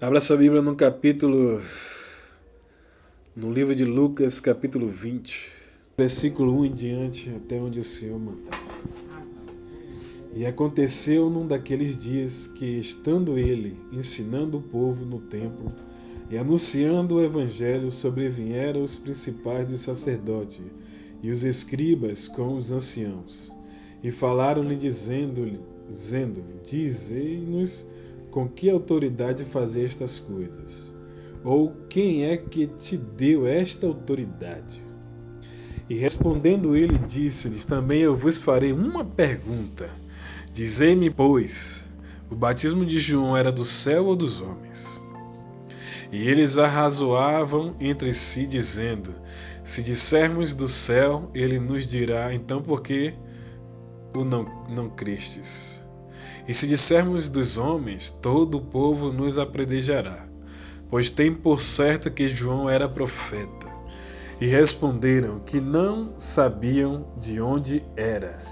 Abra sua Bíblia no livro de Lucas, capítulo 20, versículo 1 em diante, até onde o Senhor mandar. E aconteceu num daqueles dias que, estando ele ensinando o povo no templo e anunciando o evangelho, sobrevieram os principais dos sacerdotes e os escribas com os anciãos, e falaram-lhe dizendo-lhe, dizei-nos com que autoridade fazer estas coisas? Ou quem é que te deu esta autoridade? E respondendo ele, disse-lhes, também eu vos farei uma pergunta. Dizei-me, pois, o batismo de João era do céu ou dos homens? E eles arrazoavam entre si, dizendo, se dissermos do céu, ele nos dirá, então por que o não crestes? E se dissermos dos homens, todo o povo nos apedrejará, pois tem por certo que João era profeta. E responderam que não sabiam de onde era.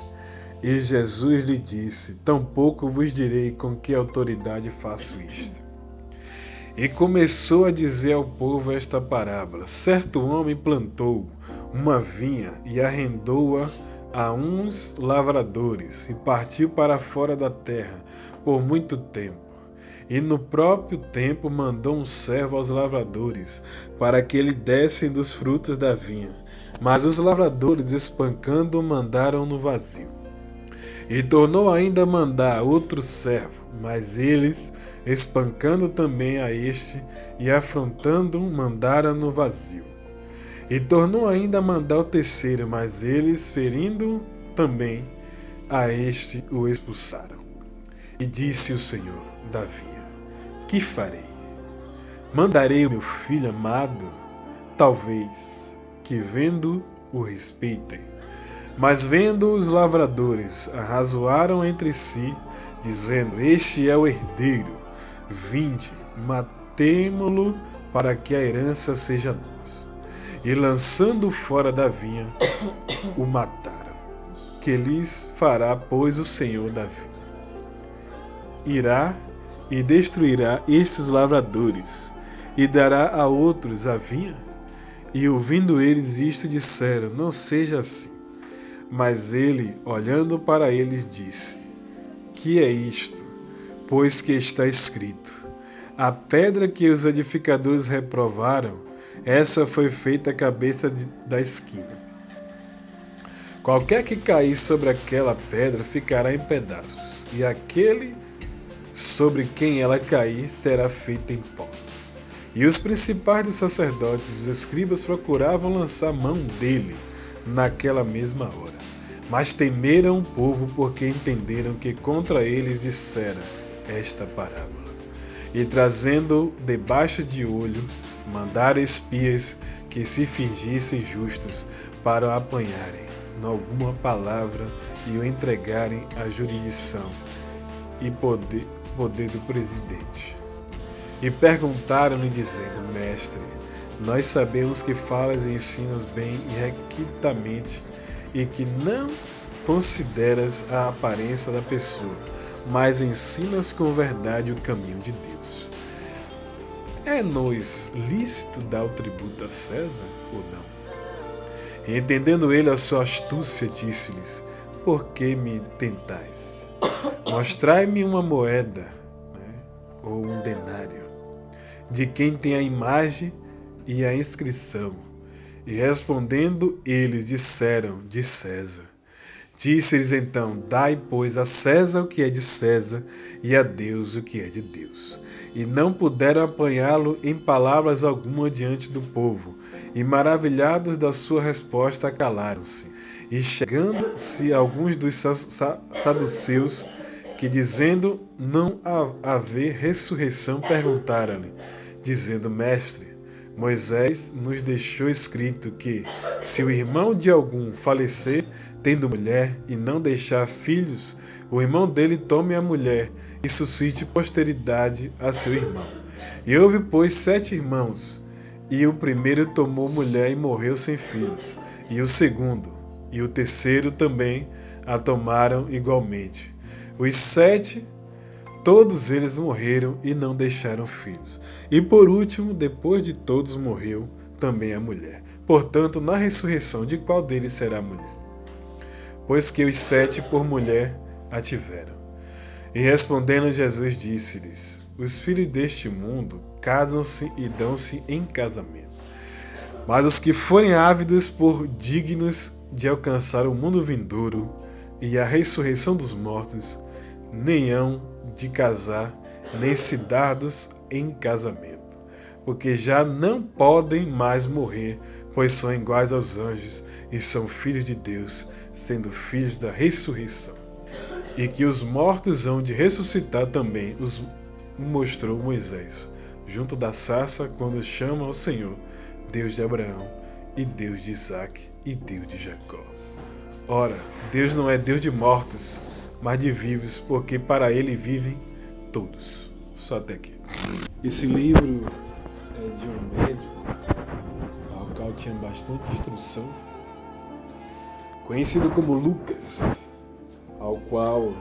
E Jesus lhe disse, tampouco vos direi com que autoridade faço isto. E começou a dizer ao povo esta parábola. Certo homem plantou uma vinha e arrendou-a a uns lavradores e partiu para fora da terra por muito tempo. E no próprio tempo mandou um servo aos lavradores para que lhe dessem dos frutos da vinha. Mas os lavradores, espancando-o, mandaram-no vazio. E tornou ainda a mandar outro servo, mas eles, espancando também a este e afrontando-o, mandaram-no vazio. E tornou ainda a mandar o terceiro, mas eles, ferindo também a este, o expulsaram. E disse o Senhor da vinha, que farei? Mandarei o meu filho amado? Talvez que vendo o respeitem. Mas vendo os lavradores, arrazoaram entre si, dizendo, este é o herdeiro, vinde, matemo-lo para que a herança seja nossa. E lançando-o fora da vinha, o mataram. Que lhes fará, pois, o Senhor da vinha? Irá e destruirá estes lavradores, e dará a outros a vinha? E ouvindo eles isto, disseram, não seja assim. Mas ele, olhando para eles, disse, que é isto? Pois que está escrito, a pedra que os edificadores reprovaram, essa foi feita a cabeça da esquina. Qualquer que cair sobre aquela pedra ficará em pedaços, e aquele sobre quem ela cair será feito em pó. E os principais dos sacerdotes e os escribas procuravam lançar mão dele naquela mesma hora. Mas temeram o povo porque entenderam que contra eles dissera esta parábola. E trazendo-o debaixo de olho, mandaram espias que se fingissem justos para o apanharem em alguma palavra e o entregarem à jurisdição e poder do presidente. E perguntaram-lhe dizendo, mestre, nós sabemos que falas e ensinas bem e requintamente e que não consideras a aparência da pessoa, mas ensinas com verdade o caminho de Deus. É-nos lícito dar o tributo a César ou não? E entendendo ele a sua astúcia, disse-lhes, por que me tentais? Mostrai-me uma moeda, ou um denário, de quem tem a imagem e a inscrição. E respondendo eles disseram, de César. Disse-lhes então, dai, pois, a César o que é de César, e a Deus o que é de Deus. E não puderam apanhá-lo em palavras alguma diante do povo, e maravilhados da sua resposta, calaram-se. E chegando-se alguns dos saduceus, que dizendo não haver ressurreição, perguntaram-lhe, dizendo, mestre, Moisés nos deixou escrito que, se o irmão de algum falecer, tendo mulher, e não deixar filhos, o irmão dele tome a mulher, e suscite posteridade a seu irmão. E houve, pois, 7 irmãos, e o primeiro tomou mulher e morreu sem filhos, e o segundo, e o terceiro também a tomaram igualmente. Os 7 todos eles morreram e não deixaram filhos. E por último, depois de todos, morreu também a mulher. Portanto, na ressurreição, de qual deles será a mulher? Pois que os 7 por mulher a tiveram. E respondendo Jesus disse-lhes: os filhos deste mundo casam-se e dão-se em casamento. Mas os que forem ávidos por dignos de alcançar o mundo vindouro e a ressurreição dos mortos, nem hão de casar, nem se dados em casamento, porque já não podem mais morrer, pois são iguais aos anjos e são filhos de Deus, sendo filhos da ressurreição. E que os mortos hão de ressuscitar também, os mostrou Moisés, junto da sarça, quando chama ao Senhor, Deus de Abraão, e Deus de Isaque, e Deus de Jacó. Ora, Deus não é Deus de mortos, mas de vivos, porque para Ele vivem todos. Só até aqui. Esse livro é de um médico, ao qual tinha bastante instrução, conhecido como Lucas, ao qual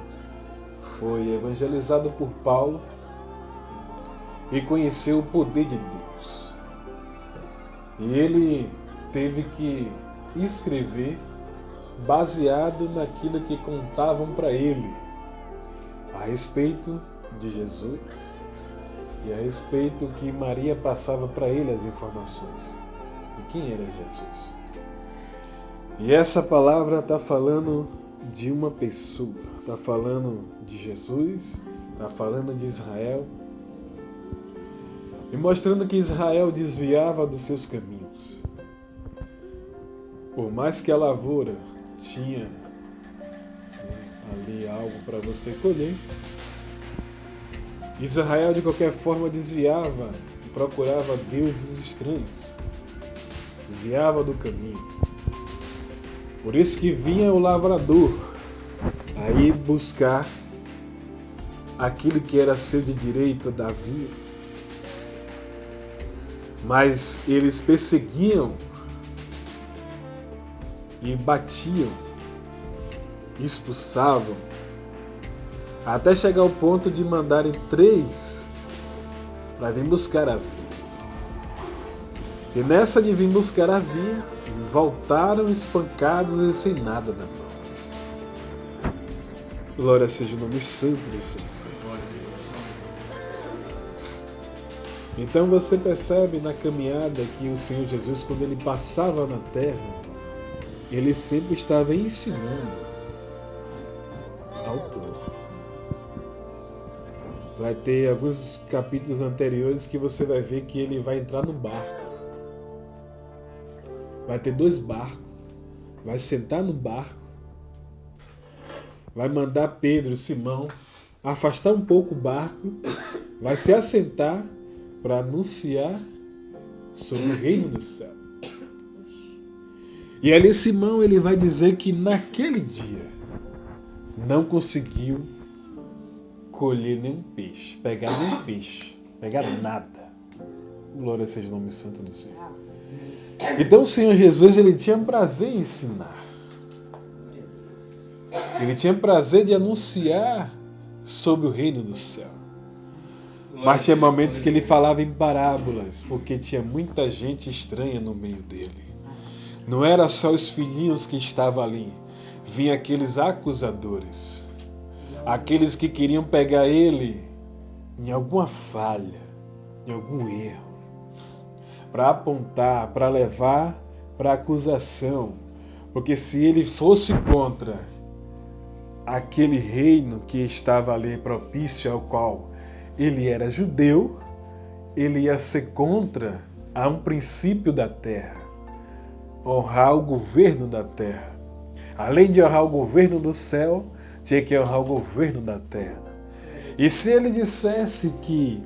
foi evangelizado por Paulo e conheceu o poder de Deus. E ele teve que escrever baseado naquilo que contavam para ele a respeito de Jesus e a respeito que Maria passava para ele as informações de quem era Jesus. E essa palavra está falando de uma pessoa, está falando de Jesus, está falando de Israel, e mostrando que Israel desviava dos seus caminhos. Por mais que a lavoura tinha ali algo para você colher, Israel de qualquer forma desviava e procurava deuses estranhos, desviava do caminho. Por isso que vinha o lavrador aí buscar aquilo que era seu de direito da vinha, mas eles perseguiam e batiam, expulsavam, até chegar ao ponto de mandarem 3 para vir buscar a vinha. E nessa de vir buscar a vinha, voltaram espancados e sem nada na mão. Glória seja o nome santo do Senhor. Então você percebe na caminhada que o Senhor Jesus, quando ele passava na terra, ele sempre estava ensinando ao povo. Vai ter alguns capítulos anteriores que você vai ver que ele vai entrar no barco. Vai ter 2 barcos, vai sentar no barco, vai mandar Pedro, Simão, afastar um pouco o barco, vai se assentar para anunciar sobre o reino do céu. E ali Simão ele vai dizer que naquele dia não conseguiu colher nenhum peixe, pegar nenhum peixe, pegar nada. Glória seja o nome santo do Senhor. Então o Senhor Jesus ele tinha prazer em ensinar. Ele tinha prazer de anunciar sobre o reino do céu. Mas tinha momentos que ele falava em parábolas, porque tinha muita gente estranha no meio dele. Não era só os filhinhos que estavam ali. Vinha aqueles acusadores. Aqueles que queriam pegar ele em alguma falha, em algum erro, para apontar, para levar para acusação. Porque se ele fosse contra aquele reino que estava ali propício ao qual ele era judeu, ele ia ser contra a um princípio da terra, honrar o governo da terra. Além de honrar o governo do céu, tinha que honrar o governo da terra. E se ele dissesse que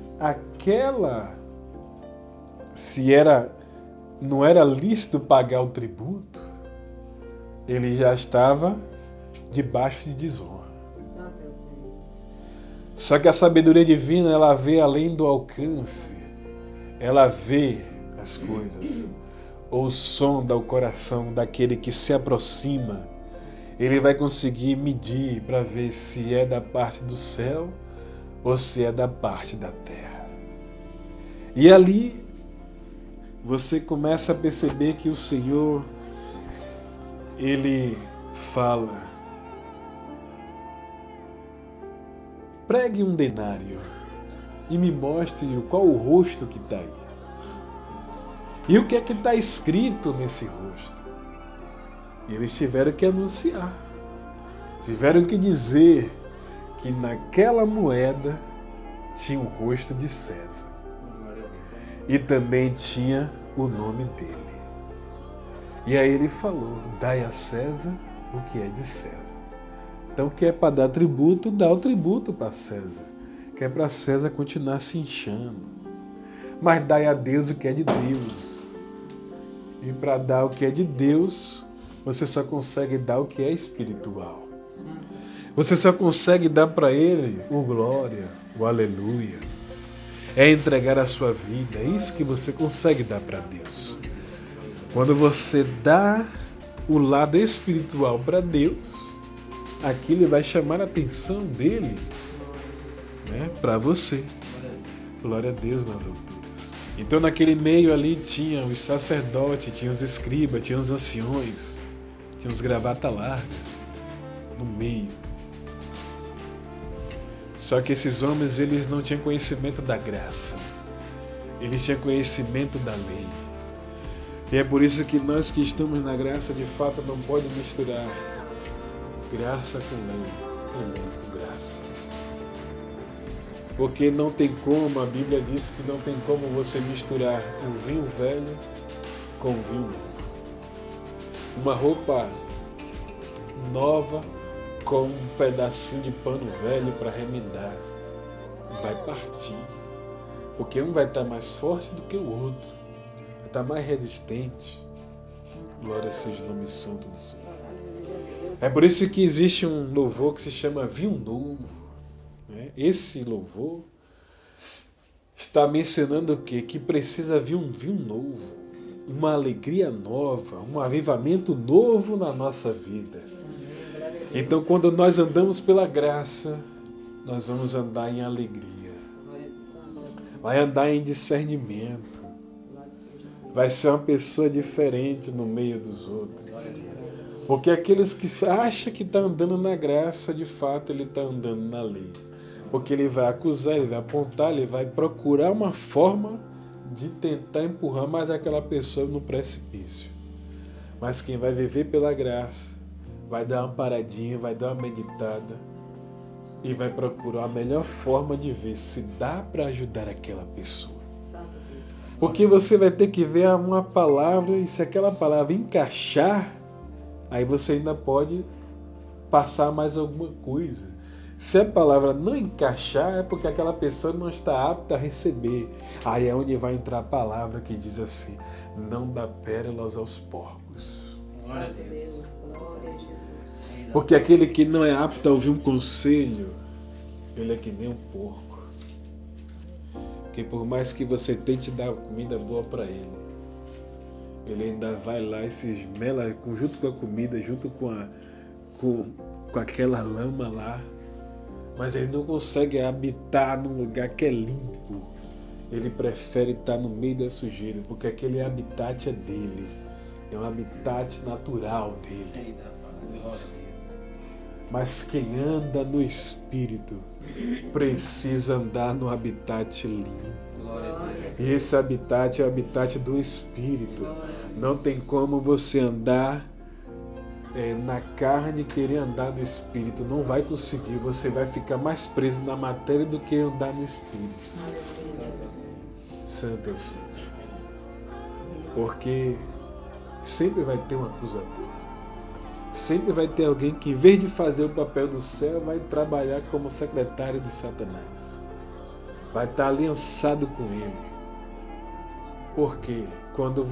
não era lícito pagar o tributo, ele já estava debaixo de desonra. Só que a sabedoria divina, ela vê além do alcance, ela vê as coisas, ou sonda o coração daquele que se aproxima. Ele vai conseguir medir para ver se é da parte do céu ou se é da parte da terra. E ali você começa a perceber que o Senhor, Ele fala: pregue um denário e me mostre qual o rosto que está aí. E o que é que está escrito nesse rosto? E eles tiveram que anunciar, tiveram que dizer que naquela moeda tinha o rosto de César. E também tinha o nome dele. E aí ele falou: dai a César o que é de César. Então, que é para dar tributo, dá o tributo para César. Que é para César continuar se inchando. Mas dai a Deus o que é de Deus. E para dar o que é de Deus, você só consegue dar o que é espiritual. Você só consegue dar para Ele o glória, o aleluia. É entregar a sua vida. É isso que você consegue dar para Deus. Quando você dá o lado espiritual para Deus, aquilo vai chamar a atenção dele, né, para você. Glória a Deus nas alturas. Então naquele meio ali tinha os sacerdotes, tinha os escribas, tinha os anciões, tinha os gravata larga no meio. Só que esses homens, eles não tinham conhecimento da graça. Eles tinham conhecimento da lei. E é por isso que nós que estamos na graça, de fato, não pode misturar graça com lei, e lei com graça. Porque não tem como, a Bíblia diz que não tem como você misturar o vinho velho com o vinho novo. Uma roupa nova com um pedacinho de pano velho para remendar. Vai partir. Porque um vai estar mais forte do que o outro. Vai estar mais resistente. Glória seja o nome santo do Senhor. É por isso que existe um louvor que se chama Vinho Novo. Esse louvor está mencionando o quê? Que precisa vir um vinho novo. Uma alegria nova. Um avivamento novo na nossa vida. Então, quando nós andamos pela graça, nós vamos andar em alegria. Vai andar em discernimento. Vai ser uma pessoa diferente no meio dos outros. Porque aqueles que acham que está andando na graça, de fato, ele está andando na lei. Porque ele vai acusar, ele vai apontar, ele vai procurar uma forma de tentar empurrar mais aquela pessoa no precipício. Mas quem vai viver pela graça, vai dar uma paradinha, vai dar uma meditada e vai procurar a melhor forma de ver se dá para ajudar aquela pessoa. Porque você vai ter que ver uma palavra e se aquela palavra encaixar, aí você ainda pode passar mais alguma coisa. Se a palavra não encaixar, é porque aquela pessoa não está apta a receber. Aí é onde vai entrar a palavra que diz assim: não dá pérolas aos porcos. Glória a Deus. Glória a Jesus. Porque aquele que não é apto a ouvir um conselho, ele é que nem um porco. Porque por mais que você tente dar comida boa para ele, ele ainda vai lá e se esmela junto com a comida, junto com aquela lama lá. Mas ele não consegue habitar num lugar que é limpo. Ele prefere estar no meio da sujeira, porque aquele habitat é dele. É um habitat natural dele. Mas quem anda no Espírito precisa andar no habitat limpo. E esse habitat é o habitat do Espírito. Não tem como você andar na carne e querer andar no Espírito. Não vai conseguir. Você vai ficar mais preso na matéria do que andar no Espírito. Santo Senhor. Porque sempre vai ter um acusador. Sempre vai ter alguém que, em vez de fazer o papel do céu, vai trabalhar como secretário de Satanás. Vai estar aliançado com ele. Porque quando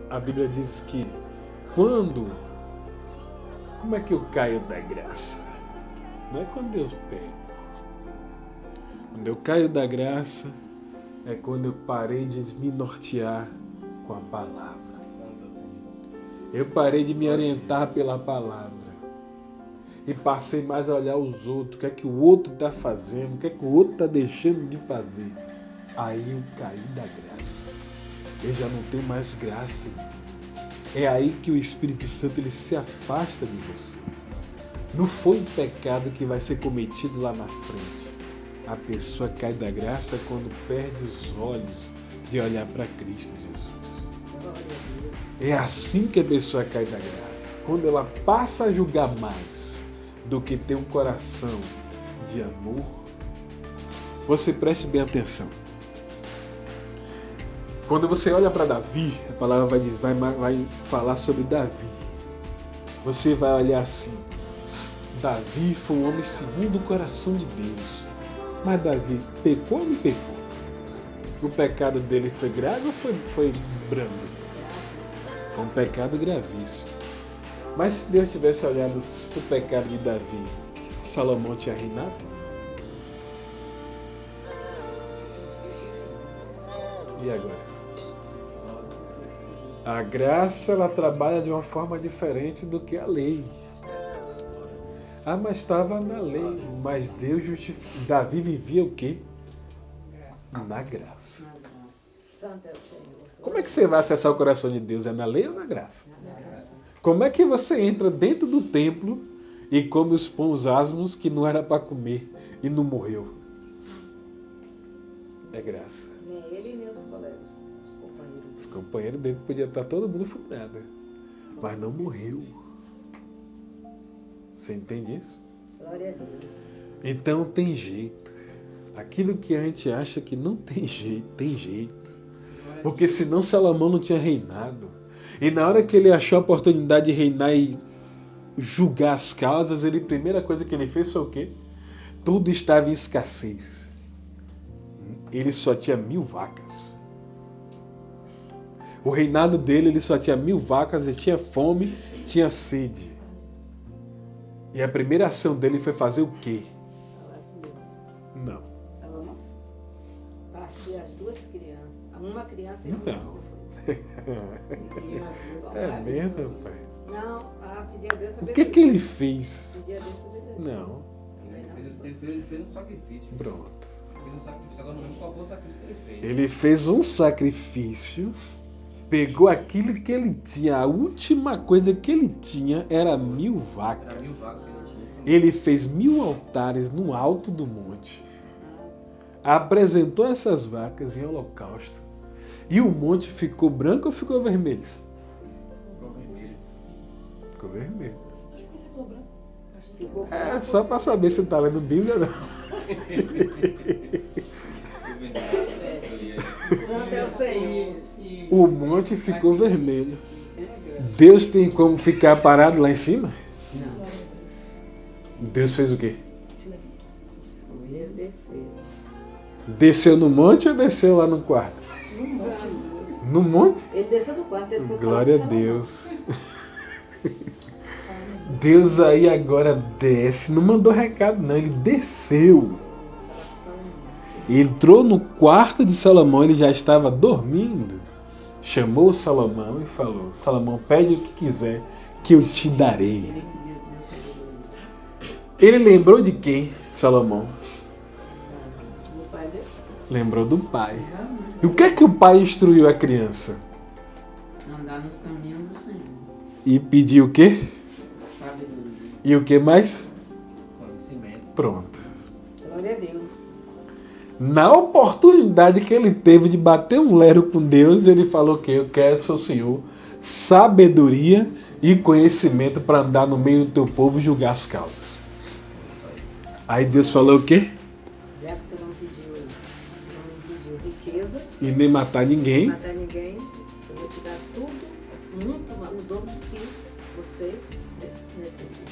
a Bíblia diz que como é que eu caio da graça? Não é quando Deus pega. Quando eu caio da graça, é quando eu parei de me nortear com a palavra. Eu parei de me orientar pela palavra. e passei mais a olhar os outros, o que é que o outro está fazendo, o que é que o outro está deixando de fazer. Aí eu caí da graça. Eu já não tenho mais graça. É aí que o Espírito Santo ele se afasta de você. Não foi o pecado que vai ser cometido lá na frente. A pessoa cai da graça quando perde os olhos de olhar para Cristo Jesus. É assim que a pessoa cai da graça. Quando ela passa a julgar mais do que ter um coração de amor. Você preste bem atenção. Quando você olha para Davi, a palavra vai falar sobre Davi. Você vai olhar assim. Davi foi um homem segundo o coração de Deus. Mas Davi pecou ou não pecou? O pecado dele foi grave ou foi brando? Foi um pecado gravíssimo. Mas se Deus tivesse olhado o pecado de Davi, Salomão tinha reinado? E agora? A graça ela trabalha de uma forma diferente do que a lei. Ah, mas estava na lei. Mas Deus justificou. Davi vivia o quê? Na graça. Santo é o Senhor. Como é que você vai acessar o coração de Deus? É na lei ou na graça? Como é que você entra dentro do templo e come os pães asmos que não era para comer e não morreu? É graça. Nem ele nem os colegas, os companheiros. Os companheiros dele podiam estar todo mundo fundado, mas não morreu. Você entende isso? Glória a Deus. Então tem jeito. Aquilo que a gente acha que não tem jeito, tem jeito. Porque senão Salomão não tinha reinado. E na hora que ele achou a oportunidade de reinar e julgar as causas, a primeira coisa que ele fez foi o quê? Tudo estava em escassez. Ele só tinha 1000 vacas. O reinado dele, ele só tinha 1000 vacas, ele tinha fome, tinha sede. E a primeira ação dele foi fazer o quê? Não. Salomão partiu as duas crianças. Uma criança e Então. É mesmo, pai? Não, pedir a Deus O sabedoria. que ele fez? Pedir a Deus sabedoria. Não. Ele fez um sacrifício. Pronto. Ele fez um sacrifício. Agora não lembro qual foi o sacrifício que ele fez. Ele fez um sacrifício, pegou aquilo que ele tinha, a última coisa que ele tinha era 1000 Era 1000 vacas. vacas que ele tinha. Isso Ele fez 1000 altares no alto do monte, apresentou essas vacas em holocausto. E o monte ficou branco ou ficou vermelho? ficou vermelho. Ficou vermelho. Ficou É só para saber se tá lendo Bíblia ou não. Santo é o Senhor. O monte ficou vermelho. Deus tem como ficar parado lá em cima? Deus fez o quê? Ele desceu. Desceu no monte ou desceu lá no quarto? No monte? Ele desceu no quarto. Ele foi Glória a falar com Salomão. Deus. Deus aí agora desce. Não mandou recado não, ele desceu. Entrou no quarto de Salomão, ele já estava dormindo. Chamou Salomão e falou: Salomão, pede o que quiser que eu te darei. Ele lembrou de quem, Salomão? O pai dele. Lembrou do pai. E o que é que o pai instruiu a criança? Andar nos caminhos do Senhor. E pediu o quê? Sabedoria. E o que mais? Conhecimento. Pronto. Glória a Deus. Na oportunidade que ele teve de bater um lero com Deus, ele falou que eu quero, seu Senhor, sabedoria e conhecimento para andar no meio do teu povo e julgar as causas. Aí Deus falou o quê? Já que tu não pediu riqueza, E nem matar ninguém. matar ninguém, eu vou te dar tudo, muito mais, o dobro do que você necessita.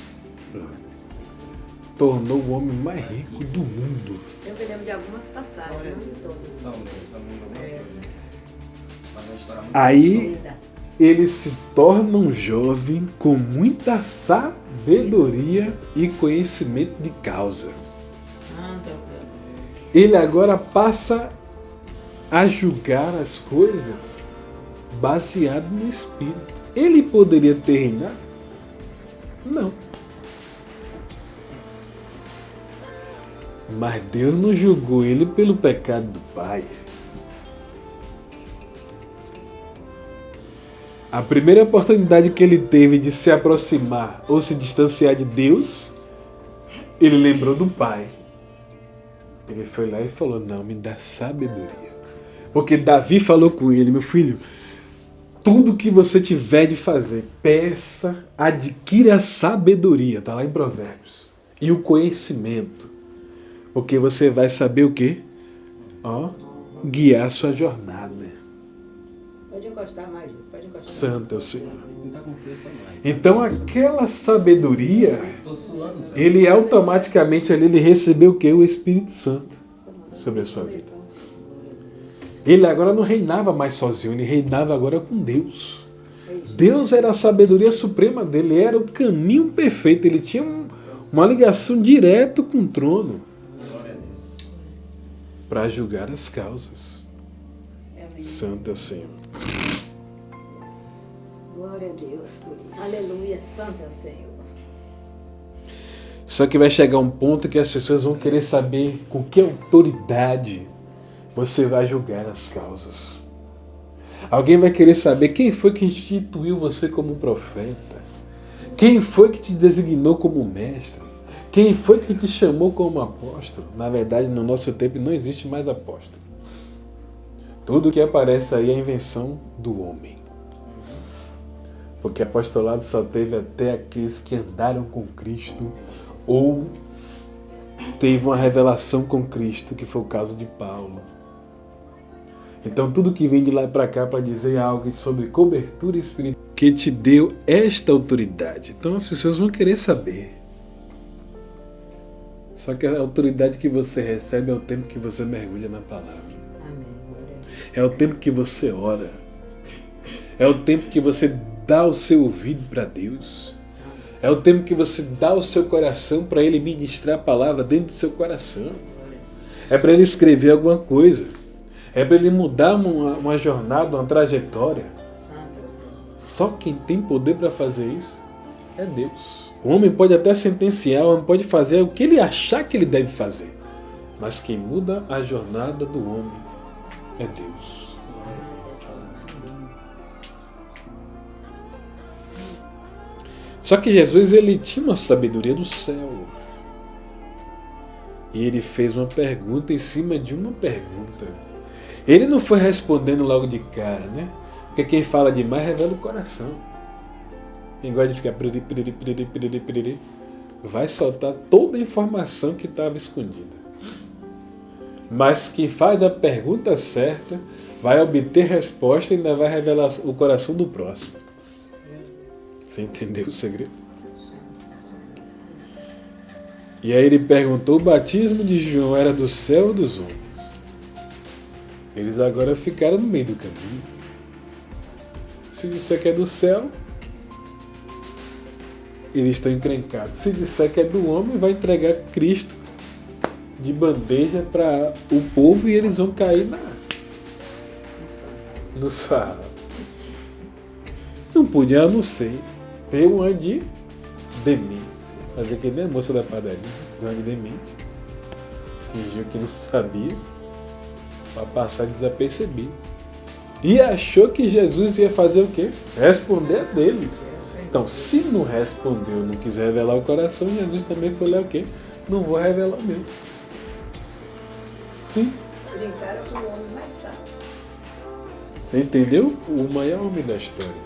Tornou o homem mais rico do mundo. Eu me lembro de algumas passagens, não de todas. Não lembro algumas coisas. Mas é uma história muito Aí Ainda. ele se torna um jovem com muita sabedoria e conhecimento de causa. Santo é o Criador. Ele agora passa a julgar as coisas baseado no Espírito. Ele poderia ter reinado? Não. Mas Deus não julgou ele pelo pecado do pai. A primeira oportunidade que ele teve de se aproximar ou se distanciar de Deus, ele lembrou do pai. Ele foi lá e falou: não, me dá sabedoria. Porque Davi falou com ele: meu filho, tudo que você tiver de fazer, peça, adquira a sabedoria. Está lá em Provérbios. E o conhecimento. Porque você vai saber o quê? Guiar a sua jornada. Pode encostar mais, pode encostar. Santo é o Senhor. Muita confiança mais. Então aquela sabedoria, Tô suando, Zé. ele automaticamente ali ele recebeu o quê? O Espírito Santo sobre a sua vida. Ele agora não reinava mais sozinho, ele reinava agora com Deus. Deus era a sabedoria suprema dele, era o caminho perfeito, ele tinha uma ligação direta com o trono Glória a Deus. para julgar as causas. Amém. Santo é o Senhor. Glória a Deus por isso. Aleluia, santo é o Senhor. Só que vai chegar um ponto que as pessoas vão querer saber com que autoridade você vai julgar as causas. Alguém vai querer saber quem foi que instituiu você como profeta. Quem foi que te designou como mestre. Quem foi que te chamou como apóstolo. Na verdade, no nosso tempo não existe mais apóstolo. Tudo que aparece aí é invenção do homem. Porque apostolado só teve até aqueles que andaram com Cristo ou teve uma revelação com Cristo, que foi o caso de Paulo. Então tudo que vem de lá para cá para dizer algo sobre cobertura espiritual que te deu esta autoridade. Então as pessoas vão querer saber. Só que a autoridade que você recebe é o tempo que você mergulha na palavra. Amém. Glória a Deus. É o tempo que você ora. É o tempo que você dá o seu ouvido para Deus. É o tempo que você dá o seu coração para Ele ministrar a palavra dentro do seu coração. É para Ele escrever alguma coisa. É para Ele mudar uma jornada, uma trajetória. Santo é Deus. Só quem tem poder para fazer isso é Deus. O homem pode até sentenciar, o homem pode fazer o que ele achar que ele deve fazer. Mas quem muda a jornada do homem é Deus. Só que Jesus ele tinha uma sabedoria do céu. E ele fez uma pergunta em cima de uma pergunta. Ele não foi respondendo logo de cara, né? Porque quem fala demais revela o coração. Quem gosta de ficar piriri, vai soltar toda a informação que estava escondida. Mas quem faz a pergunta certa vai obter resposta e ainda vai revelar o coração do próximo. Você entendeu o segredo? E aí ele perguntou: o batismo de João era do céu ou dos homens? Eles agora ficaram no meio do caminho. Se disser que é do céu, eles estão encrencados. Se disser que é do homem, vai entregar Cristo de bandeja para o povo e eles vão cair no sarro. Não podia, a não ser ter uma de demência. Fazer que nem a moça da padaria, de uma de demente. Fingiu que não sabia para passar desapercebido. E achou que Jesus ia fazer o quê? Responder a deles. Então, se não respondeu, não quis revelar o coração, Jesus também foi lá o quê? Não vou revelar o meu. Sim. Brincaram com o homem mais sábio. Você entendeu? O maior homem da história.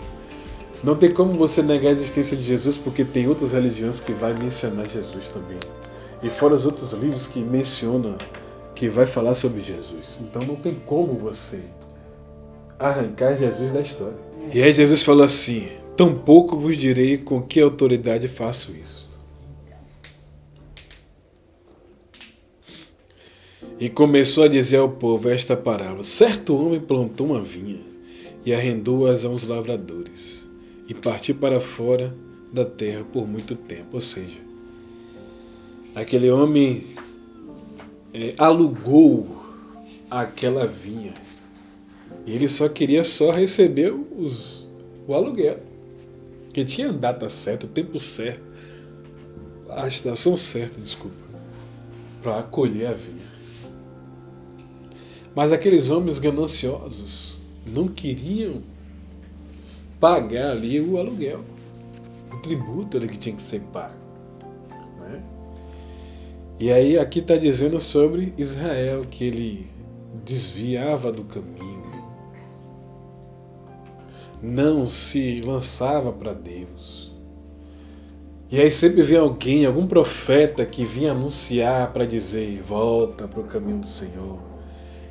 Não tem como você negar a existência de Jesus, porque tem outras religiões que vai mencionar Jesus também. E fora os outros livros que mencionam, que vai falar sobre Jesus. Então não tem como você arrancar Jesus da história. E aí Jesus falou assim: tampouco vos direi com que autoridade faço isso. E começou a dizer ao povo esta parábola: certo homem plantou uma vinha e arrendou-as a uns lavradores e partiu para fora da terra por muito tempo. Ou seja, aquele homem alugou aquela vinha e ele só queria receber o aluguel, que tinha a data certa, o tempo certo, a estação certa, desculpa. para acolher a vinha. Mas aqueles homens gananciosos não queriam pagar ali o aluguel, o tributo ali que tinha que ser pago, né? E aí aqui está dizendo sobre Israel, que ele desviava do caminho, não se lançava para Deus. E aí sempre vem alguém, algum profeta que vinha anunciar para dizer: volta para o caminho do Senhor.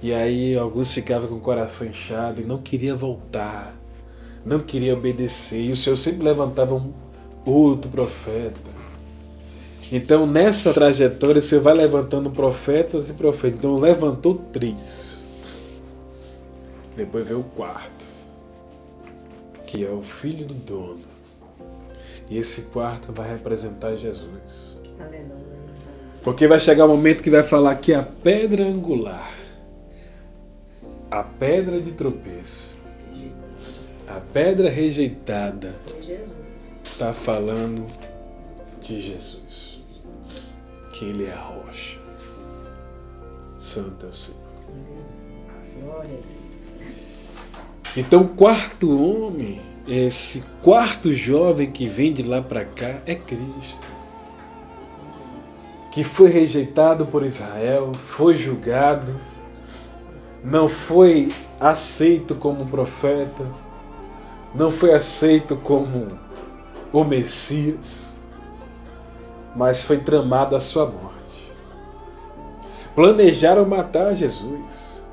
E aí alguns ficavam com o coração inchado e não queria voltar, não queria obedecer. E o Senhor sempre levantava um outro profeta. Então nessa trajetória o Senhor vai levantando profetas e profetas. Então levantou 3. Depois veio o 4, que é o filho do dono. E esse 4 vai representar Jesus. Aleluia. Porque vai chegar o momento que vai falar que a pedra angular, a pedra de tropeço, a pedra rejeitada, Jesus. está falando de Jesus. Que Ele é a rocha. Santo é o Senhor. Glória a Deus. Então o 4º homem, esse 4º jovem que vem de lá para cá é Cristo. Que foi rejeitado por Israel, foi julgado, não foi aceito como profeta, não foi aceito como o Messias, mas foi tramada a sua morte. Planejaram matar Jesus.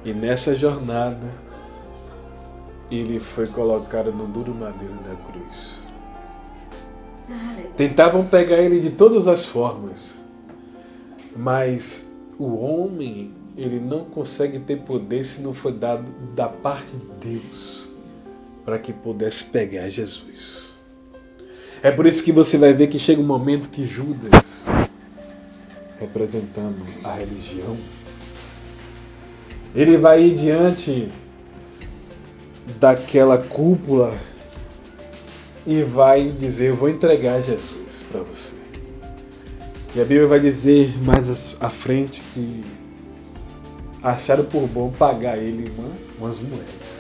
E nessa jornada, ele foi colocado no duro madeiro da cruz. Tentavam pegar ele de todas as formas, mas o homem, ele não consegue ter poder se não for dado da parte de Deus para que pudesse pegar Jesus. É por isso que você vai ver que chega um momento que Judas, representando a religião, ele vai ir diante daquela cúpula e vai dizer: eu vou entregar Jesus para você. E a Bíblia vai dizer mais à frente que acharam por bom pagar ele umas moedas.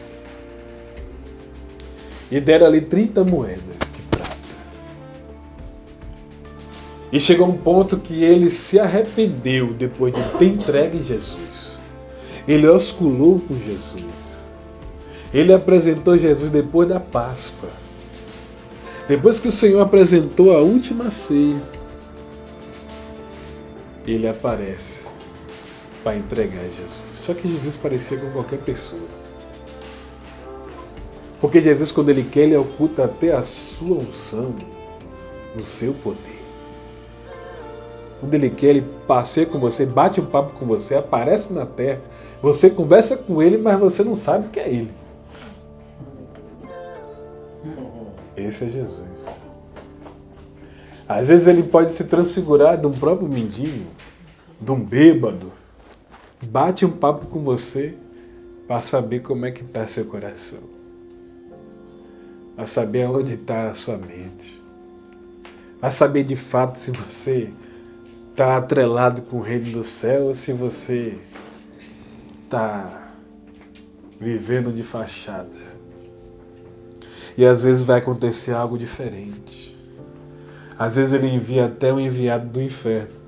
E deram ali 30 moedas de prata. E chegou um ponto que ele se arrependeu depois de ter entregue Jesus. Ele osculou com Jesus. Ele apresentou Jesus depois da Páscoa. Depois que o Senhor apresentou a última ceia, ele aparece para entregar Jesus. Só que Jesus parecia com qualquer pessoa. Porque Jesus, quando ele quer, ele oculta até a sua unção, o seu poder. Quando ele quer, ele passeia com você, bate um papo com você, aparece na terra. Você conversa com ele, mas você não sabe que é ele. Esse é Jesus. Às vezes ele pode se transfigurar de um próprio mendigo, de um bêbado. Bate um papo com você para saber como é que está seu coração. Para saber onde está a sua mente. Para saber de fato se você está atrelado com o reino do céu ou se você está vivendo de fachada. E às vezes vai acontecer algo diferente. Às vezes ele envia até um enviado do inferno.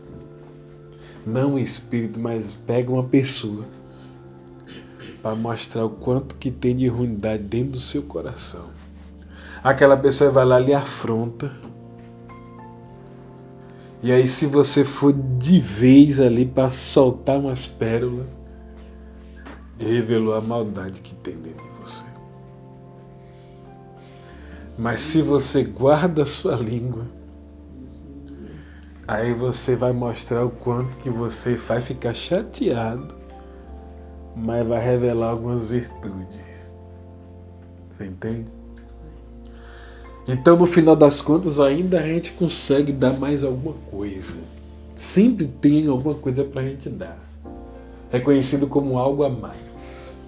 Não um espírito, mas pega uma pessoa para mostrar o quanto que tem de ruindade dentro do seu coração. Aquela pessoa vai lá e lhe afronta. E aí, se você for de vez ali para soltar umas pérolas, revelou a maldade que tem dentro de você. Mas se você guarda a sua língua, aí você vai mostrar o quanto que você vai ficar chateado, mas vai revelar algumas virtudes. Você entende? Então, no final das contas, ainda a gente consegue dar mais alguma coisa. Sempre tem alguma coisa para a gente dar. Reconhecido como algo a mais.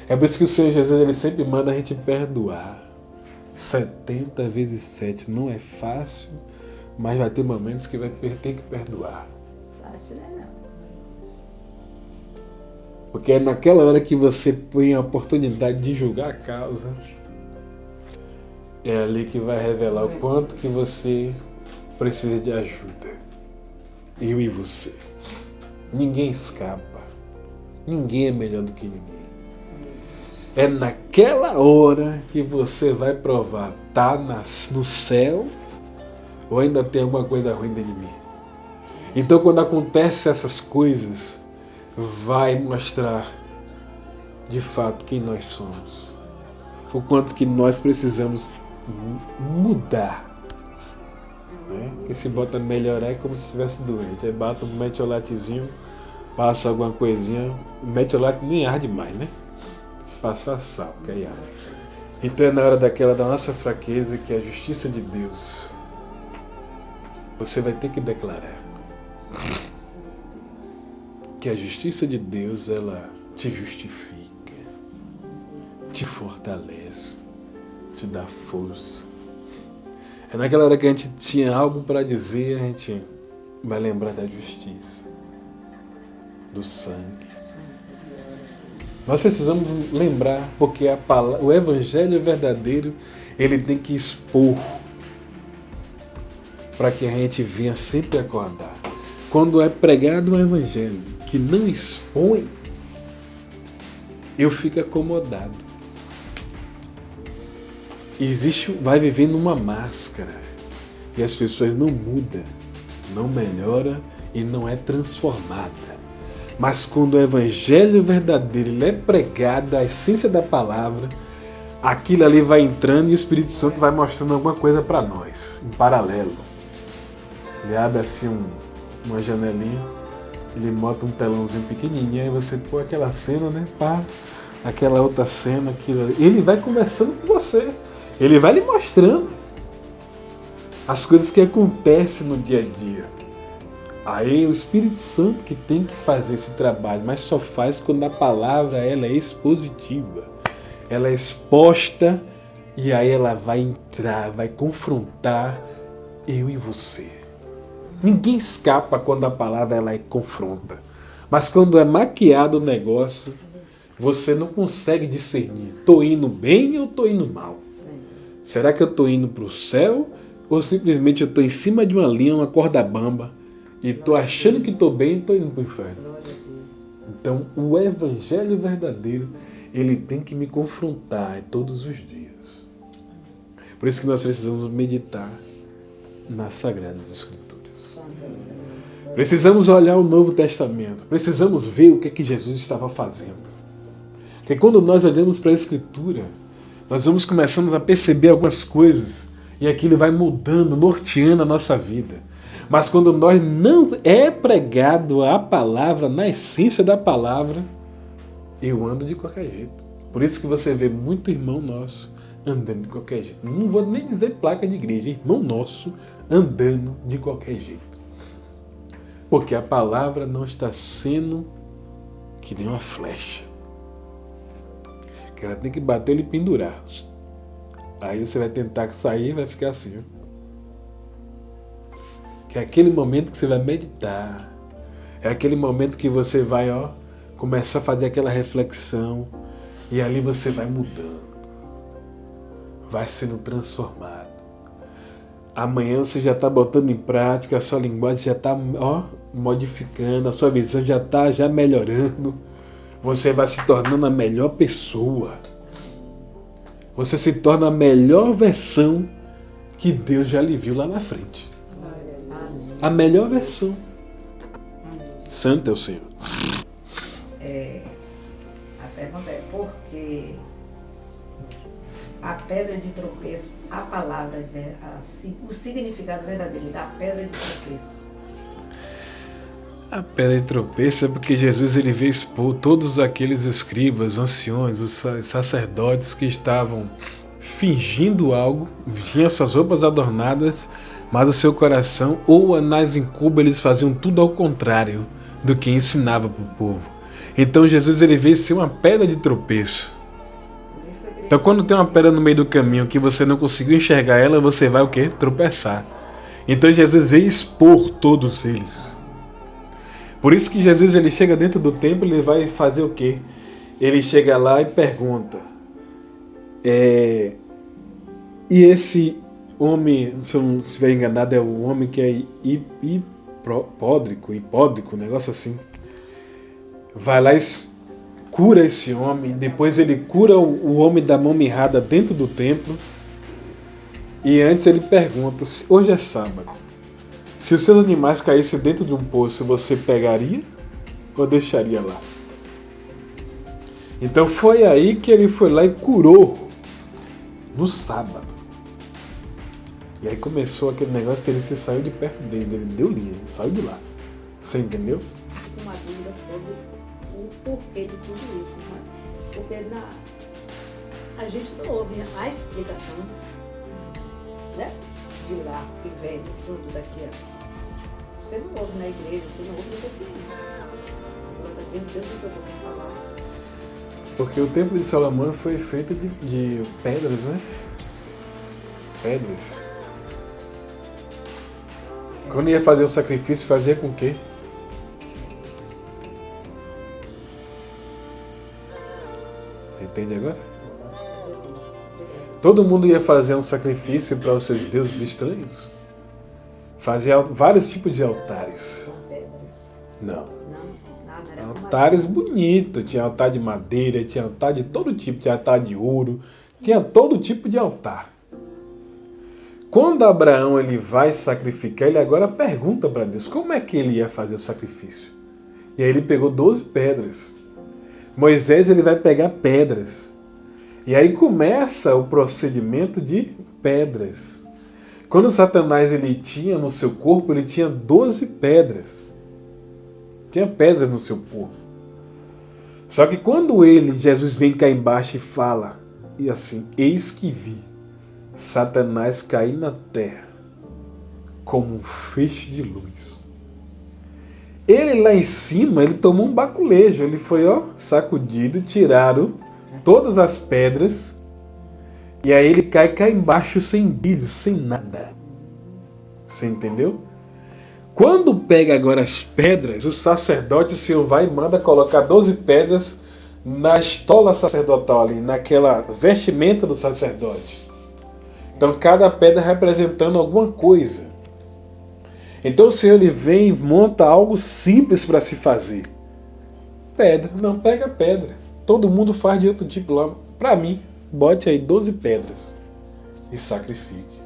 É por isso que o Senhor Jesus ele sempre manda a gente perdoar. 70 vezes 7 não é fácil, mas vai ter momentos que vai ter que perdoar. Fácil, né? Não. Porque é naquela hora que você põe a oportunidade de julgar a causa, é ali que vai revelar o quanto que você precisa de ajuda. Eu e você. Ninguém escapa. Ninguém é melhor do que ninguém. É naquela hora que você vai provar, tá no céu ou ainda tem alguma coisa ruim dentro de mim. Então quando acontecem essas coisas, vai mostrar de fato quem nós somos. O quanto que nós precisamos mudar. Né? Porque se bota melhorar é como se estivesse doente. Aí bata um metiolatezinho, passa alguma coisinha. O metiolate nem arde mais, né? Passar sal, que aí arde. Então é na hora da nossa fraqueza que a justiça de Deus você vai ter que declarar que a justiça de Deus ela te justifica, te fortalece, te dá força. É naquela hora que a gente tinha algo para dizer, a gente vai lembrar da justiça, do sangue. Nós precisamos lembrar, porque o evangelho verdadeiro, ele tem que expor para que a gente venha sempre acordar. Quando é pregado um evangelho que não expõe, eu fico acomodado. Vai vivendo uma máscara e as pessoas não mudam, não melhoram e não é transformada. Mas quando o evangelho verdadeiro ele é pregado, a essência da palavra, aquilo ali vai entrando e o Espírito Santo vai mostrando alguma coisa para nós, em paralelo. Ele abre assim uma janelinha, ele bota um telãozinho pequenininho, aí você põe aquela cena, né? Pá, aquela outra cena, aquilo ali. Ele vai conversando com você, ele vai lhe mostrando as coisas que acontecem no dia a dia. Aí o Espírito Santo que tem que fazer esse trabalho, mas só faz quando a palavra ela é expositiva, ela é exposta e aí ela vai entrar, vai confrontar eu e você. Ninguém escapa quando a palavra ela confronta, mas quando é maquiado o negócio, você não consegue discernir. Estou indo bem ou estou indo mal? Sim. Será que eu estou indo para o céu ou simplesmente eu estou em cima de uma linha, uma corda bamba? E estou achando que estou bem e estou indo para o inferno. Então, o evangelho verdadeiro, ele tem que me confrontar todos os dias. Por isso que nós precisamos meditar nas Sagradas Escrituras. Precisamos olhar o Novo Testamento. Precisamos ver o que é que Jesus estava fazendo. Porque quando nós olhamos para a Escritura, nós vamos começando a perceber algumas coisas e aquilo vai mudando, norteando a nossa vida. Mas quando nós não é pregado a palavra, na essência da palavra, eu ando de qualquer jeito. Por isso que você vê muito irmão nosso andando de qualquer jeito. Não vou nem dizer placa de igreja, irmão nosso andando de qualquer jeito. Porque a palavra não está sendo que nem uma flecha. Que ela tem que bater e pendurar. Aí você vai tentar sair e vai ficar assim, ó. Que é aquele momento que você vai meditar. É aquele momento que você vai começar a fazer aquela reflexão. E ali você vai mudando. Vai sendo transformado. Amanhã você já está botando em prática. A sua linguagem já está modificando. A sua visão já está melhorando. Você vai se tornando a melhor pessoa. Você se torna a melhor versão que Deus já lhe viu lá na frente. A melhor versão. Santo é o Senhor. A pergunta é por que a pedra de tropeço, a palavra, o significado verdadeiro da pedra de tropeço? A pedra de tropeço é porque Jesus ele veio expor todos aqueles escribas, anciões, os sacerdotes que estavam fingindo algo, tinham suas roupas adornadas, mas o seu coração, ou nas incubas, eles faziam tudo ao contrário do que ensinava para o povo. Então Jesus ele veio ser uma pedra de tropeço. Então quando tem uma pedra no meio do caminho que você não conseguiu enxergar ela, você vai o quê? Tropeçar. Então Jesus veio expor todos eles. Por isso que Jesus ele chega dentro do templo e ele vai fazer o quê? Ele chega lá e pergunta: e esse homem, se eu não estiver enganado, é o homem que é hipódrico, um negócio assim. Vai lá e cura esse homem, depois ele cura o homem da mão mirrada dentro do templo. E antes ele pergunta: hoje é sábado, se os seus animais caíssem dentro de um poço, você pegaria ou deixaria lá? Então foi aí que ele foi lá e curou no sábado. E aí começou aquele negócio, ele se saiu de perto deles, ele deu linha, ele saiu de lá. Você entendeu? Fico uma dúvida sobre o porquê de tudo isso, né? Porque a gente não ouve a explicação, né? De lá que vem do fruto daqui. Você não ouve na igreja, você não ouve no documento. Agora Deus não tem como falar. Porque o templo de Salomão foi feito de pedras, né? Pedras. Quando ia fazer o sacrifício, fazia com o quê? Você entende agora? Todo mundo ia fazer um sacrifício para os seus deuses estranhos. Fazia vários tipos de altares. Com pedras. Não. Não, nada, era com Altares madeira. bonitos. Tinha altar de madeira, tinha altar de todo tipo. Tinha altar de ouro. Tinha todo tipo de altar. Quando Abraão ele vai sacrificar, ele agora pergunta para Deus como é que ele ia fazer o sacrifício. E aí ele pegou 12 pedras. Moisés ele vai pegar pedras. E aí começa o procedimento de pedras. Quando Satanás ele tinha no seu corpo, ele tinha 12 pedras. Tinha pedras no seu corpo. Só que quando Jesus vem cá embaixo e fala, e assim, eis que vi Satanás cair na terra como um feixe de luz. Ele lá em cima, ele tomou um baculejo, ele foi sacudido, tiraram todas as pedras, e aí ele cai cá embaixo sem brilho, sem nada. Você entendeu? Quando pega agora as pedras, o sacerdote, o Senhor vai e manda colocar 12 pedras na estola sacerdotal ali, naquela vestimenta do sacerdote. Então cada pedra representando alguma coisa. Então o Senhor ele vem e monta algo simples para se fazer. Pedra, não pega pedra. Todo mundo faz de outro tipo lá. Para mim, bote aí 12 pedras e sacrifique.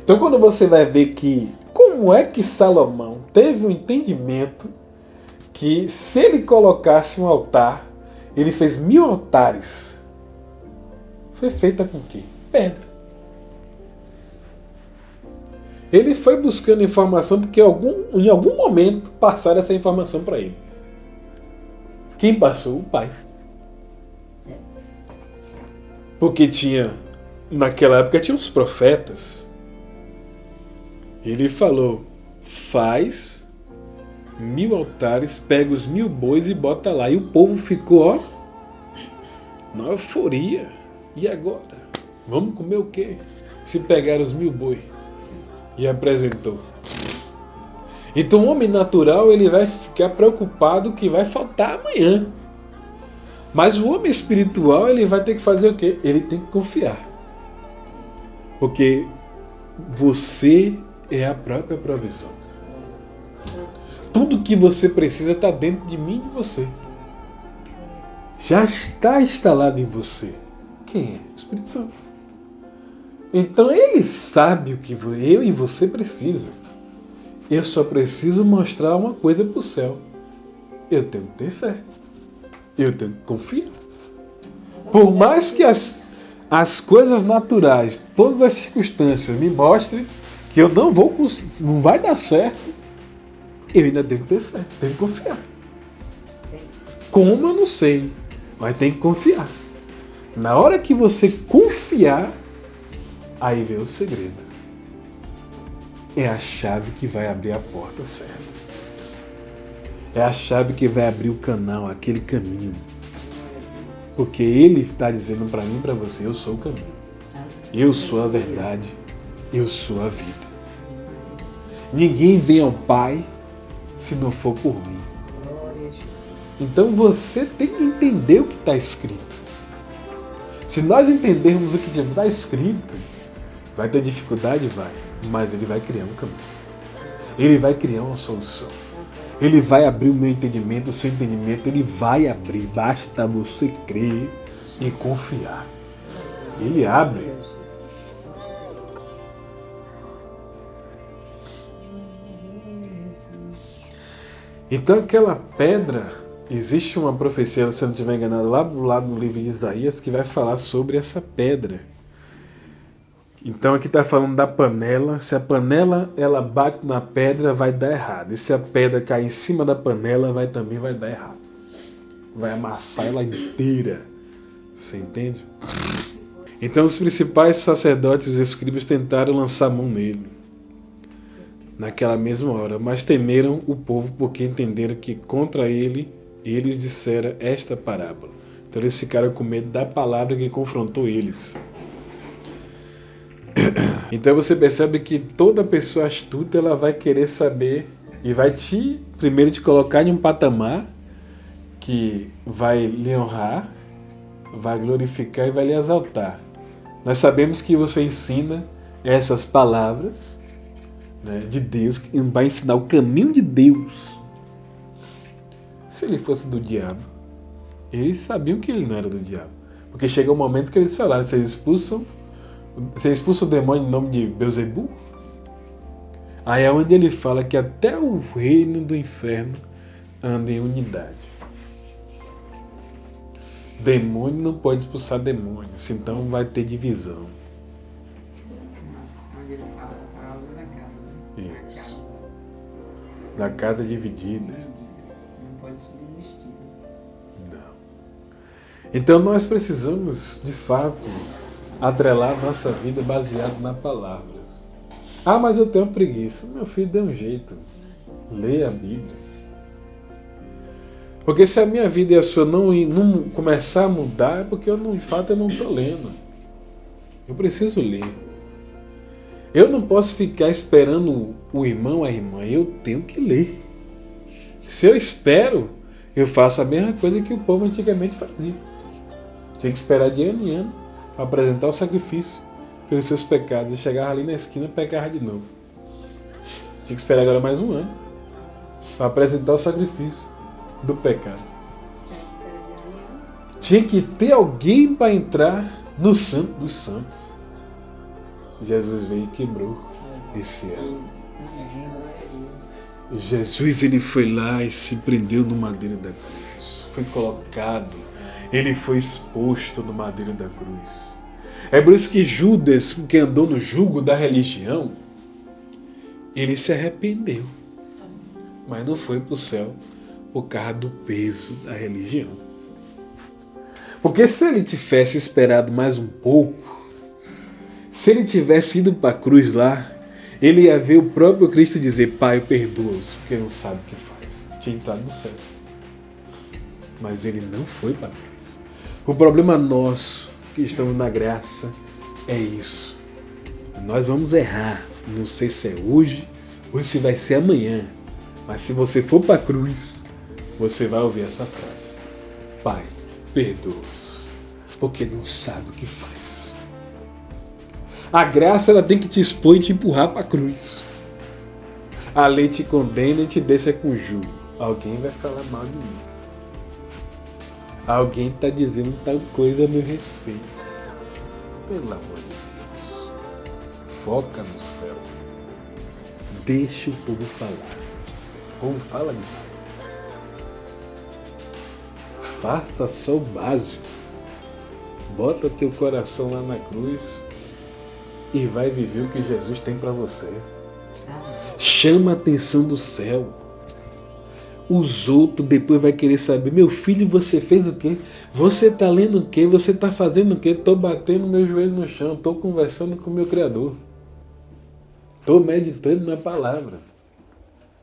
Então quando você vai ver que como é que Salomão teve um entendimento que se ele colocasse um altar, ele fez 1000 altares. Foi feita com o quê? Pedra. Ele foi buscando informação porque em algum momento passaram essa informação para ele. Quem passou? O pai. Porque naquela época tinha os profetas. Ele falou, faz 1000 altares, pega os 1000 bois e bota lá. E o povo ficou, na euforia. E agora? Vamos comer o quê? Se pegar os 1000 bois. E apresentou. Então o homem natural ele vai ficar preocupado que vai faltar amanhã. Mas o homem espiritual ele vai ter que fazer o quê? Ele tem que confiar. Porque você é a própria provisão. Tudo que você precisa está dentro de mim e de você. Já está instalado em você. Quem é? O Espírito Santo. Então ele sabe o que eu e você precisa. Eu só preciso mostrar uma coisa para o céu. Eu tenho que ter fé. Eu tenho que confiar. Por mais que as coisas naturais, todas as circunstâncias me mostrem que eu não vai dar certo, eu ainda tenho que ter fé, tenho que confiar. Como eu não sei, mas tem que confiar. Na hora que você confiar, aí vem o segredo. É a chave que vai abrir a porta certa. É a chave que vai abrir o canal, aquele caminho. Porque Ele está dizendo para mim e para você, eu sou o caminho. Eu sou a verdade. Eu sou a vida. Ninguém vem ao Pai se não for por mim. Glória a Jesus. Então você tem que entender o que está escrito. Se nós entendermos o que está escrito, vai ter dificuldade? Vai. Mas ele vai criar um caminho. Ele vai criar uma solução. Ele vai abrir o meu entendimento, o seu entendimento, ele vai abrir. Basta você crer e confiar. Ele abre. Então aquela pedra, existe uma profecia, se eu não estiver enganado, lá do lado do livro de Isaías, que vai falar sobre essa pedra. Então aqui está falando da panela. Se a panela ela bate na pedra, vai dar errado. E se a pedra cair em cima da panela, também vai dar errado. Vai amassar ela inteira. Você entende? Então os principais sacerdotes e os escribas tentaram lançar a mão nele naquela mesma hora, mas temeram o povo porque entenderam que contra ele eles disseram esta parábola. Então eles ficaram com medo da palavra que confrontou eles. Então você percebe que toda pessoa astuta ela vai querer saber e vai primeiro te colocar em um patamar que vai lhe honrar, vai glorificar e vai lhe exaltar. Nós sabemos que você ensina essas palavras, né, de Deus, que vai ensinar o caminho de Deus. Se ele fosse do diabo, eles sabiam que ele não era do diabo, porque chega um momento que eles falaram: você expulsa o demônio em nome de Beelzebul? Aí é onde ele fala que até o reino do inferno anda em unidade. Demônio não pode expulsar demônios, então vai ter divisão. Onde ele fala a palavra da casa, né? Isso. Da casa dividida. Não pode subsistir. Não. Então nós precisamos, de fato, atrelar nossa vida baseado na palavra. Ah, mas eu tenho preguiça. Meu filho, dê um jeito. Leia a Bíblia. Porque se a minha vida e a sua não começar a mudar, é porque de fato eu não estou lendo. Eu preciso ler. Eu não posso ficar esperando o irmão, a irmã. Eu tenho que ler. Se eu espero, eu faço a mesma coisa que o povo antigamente fazia. Tinha que esperar de ano em ano para apresentar o sacrifício pelos seus pecados. E chegava ali na esquina e pecava de novo. Tinha que esperar agora mais um ano para apresentar o sacrifício do pecado. Tinha que ter alguém para entrar no Santo dos Santos. Jesus veio e quebrou esse elo. Jesus ele foi lá e se prendeu no madeiro da cruz. Foi colocado. Ele foi exposto no madeiro da cruz. É por isso que Judas, que andou no jugo da religião, ele se arrependeu. Mas não foi para o céu por causa do peso da religião. Porque se ele tivesse esperado mais um pouco, se ele tivesse ido para a cruz lá, ele ia ver o próprio Cristo dizer: Pai, perdoa-os, porque não sabe o que faz. Tinha entrado no céu. Mas ele não foi para a cruz. O problema nosso, que estamos na graça, é isso. Nós vamos errar. Não sei se é hoje ou se vai ser amanhã. Mas se você for para a cruz, você vai ouvir essa frase: Pai, perdoa-os, porque não sabe o que faz. A graça ela tem que te expor e te empurrar para a cruz. A lei te condena e te deixa com jugo. Alguém vai falar mal de mim. Alguém está dizendo tal coisa a meu respeito. Pelo amor de Deus. Foca no céu. Deixa o povo falar. O povo fala demais. Faça só o básico. Bota teu coração lá na cruz e vai viver o que Jesus tem para você. Chama a atenção do céu. Os outros depois vai querer saber: meu filho, você fez o quê? Você está lendo o quê? Você está fazendo o quê? Estou batendo meu joelho no chão. Estou conversando com o meu Criador. Estou meditando na palavra.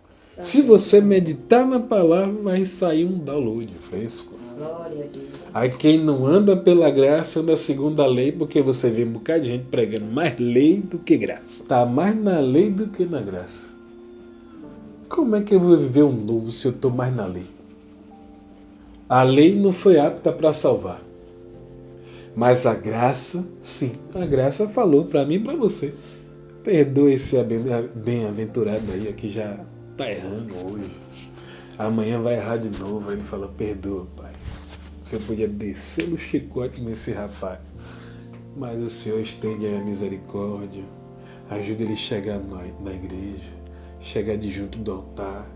Se você meditar na palavra, vai sair um download fresco. Glória a Deus. Aí quem não anda pela graça anda segundo a lei, porque você vê um bocado de gente pregando mais lei do que graça. Está mais na lei do que na graça. Como é que eu vou viver um novo se eu estou mais na lei? A lei não foi apta para salvar. Mas a graça, sim. A graça falou para mim e para você. Perdoa esse bem-aventurado aí que já está errando hoje. Amanhã vai errar de novo. Ele falou, perdoa, pai. Você podia descer no chicote nesse rapaz. Mas o Senhor estende a misericórdia. Ajuda ele a chegar na igreja. Chegar de junto do altar.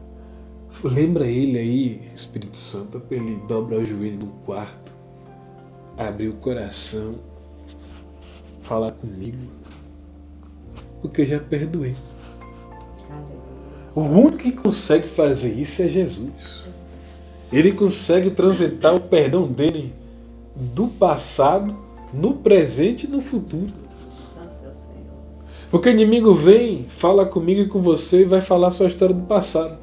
Lembra ele aí, Espírito Santo, para ele dobrar o joelho no quarto. Abrir o coração. Falar comigo. Porque eu já perdoei. O único que consegue fazer isso é Jesus. Ele consegue transitar o perdão dele do passado, no presente e no futuro. Santo é o Senhor. Porque o inimigo vem, fala comigo e com você e vai falar a sua história do passado.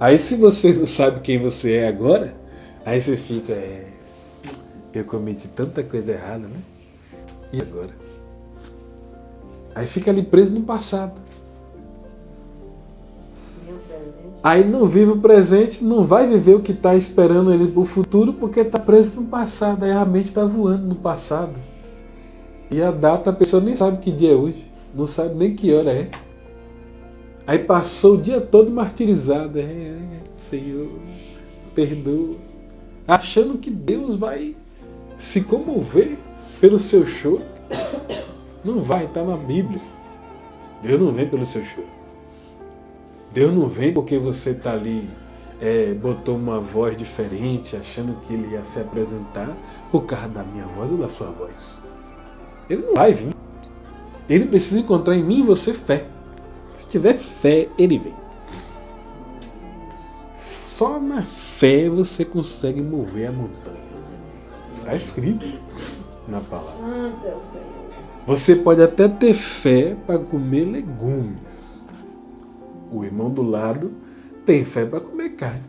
Aí se você não sabe quem você é agora, aí você fica, eu cometi tanta coisa errada, né? E agora? Aí fica ali preso no passado. Meu presente. Aí não vive o presente, não vai viver o que está esperando ele para o futuro porque está preso no passado. Aí a mente está voando no passado. E a data a pessoa nem sabe que dia é hoje. Não sabe nem que hora é. Aí passou o dia todo martirizado. Senhor, perdoa. Achando que Deus vai se comover pelo seu choro. Não vai, está na Bíblia. Deus não vem pelo seu choro. Deus não vem porque você está ali, botou uma voz diferente, achando que ele ia se apresentar por causa da minha voz ou da sua voz. Ele não vai vir. Ele precisa encontrar em mim e você fé. Se tiver fé, ele vem. Só na fé você consegue mover a montanha. Está escrito na palavra. Santo é o Senhor. Você pode até ter fé para comer legumes. O irmão do lado tem fé para comer carne.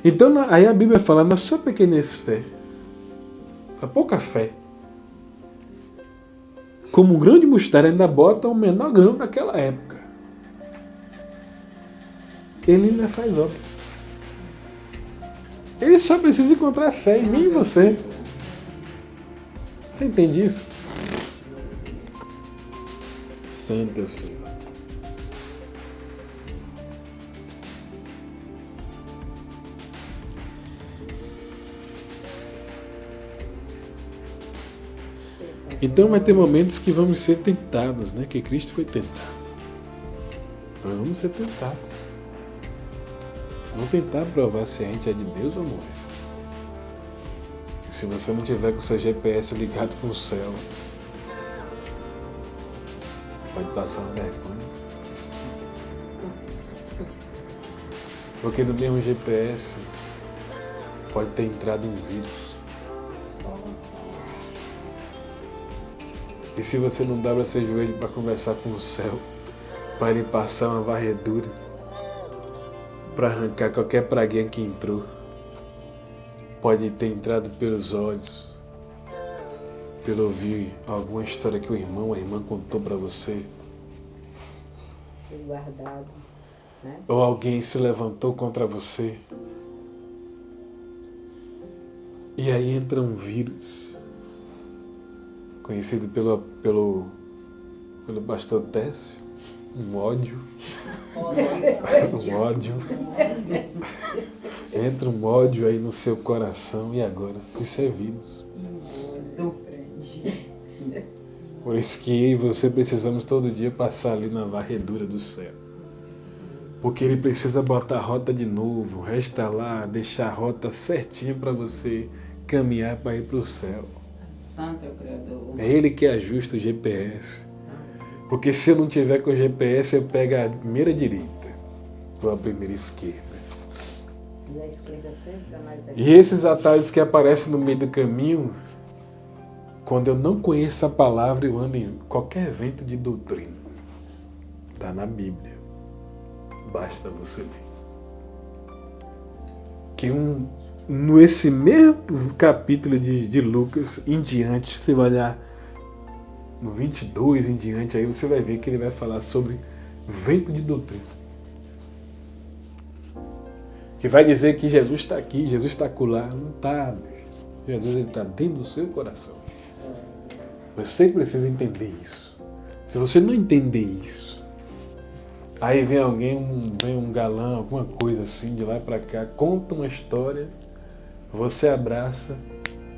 Então aí a Bíblia fala, na sua pequenez fé, essa pouca fé, como um grão de mostarda ainda bota o menor grão daquela época. Ele ainda faz obra. Ele só precisa encontrar fé em mim e você. Você entende isso? Santo é o Senhor. Então vai ter momentos que vamos ser tentados, né? Que Cristo foi tentado. Nós vamos ser tentados. Vamos tentar provar se a gente é de Deus ou não é. E se você não tiver com o seu GPS ligado com o céu, pode passar uma vergonha. Porque no mesmo GPS pode ter entrado um vírus. E se você não dobra seu joelho para conversar com o céu, para ele passar uma varredura, para arrancar qualquer praguinha que entrou, pode ter entrado pelos olhos, pelo ouvir alguma história que o irmão ou a irmã contou para você, Guardado, né? ou alguém se levantou contra você, e aí entra um vírus, conhecido pelo pastor Técio, um ódio. Um ódio. Entra um ódio aí no seu coração e agora? Isso é vírus. Por isso que eu e você precisamos todo dia passar ali na varredura do céu. Porque ele precisa botar a rota de novo, restaurar, deixar a rota certinha para você caminhar para ir para o céu. Santo é o Criador. É ele que ajusta o GPS. Porque se eu não tiver com o GPS, eu pego a primeira direita ou a primeira esquerda. E a esquerda sempre é mais E esses atalhos que aparecem no meio do caminho, quando eu não conheço a palavra, eu ando em qualquer vento de doutrina. Está na Bíblia. Basta você ler. Que nesse mesmo capítulo de Lucas em diante, você vai olhar no 22 em diante, aí você vai ver que ele vai falar sobre Vento de doutrina. Que vai dizer que Jesus está aqui, Jesus está acolá. Não está. Jesus está dentro do seu coração. Você precisa entender isso. Se você não entender isso, aí vem alguém, vem um galã, alguma coisa assim, de lá para cá, conta uma história, você abraça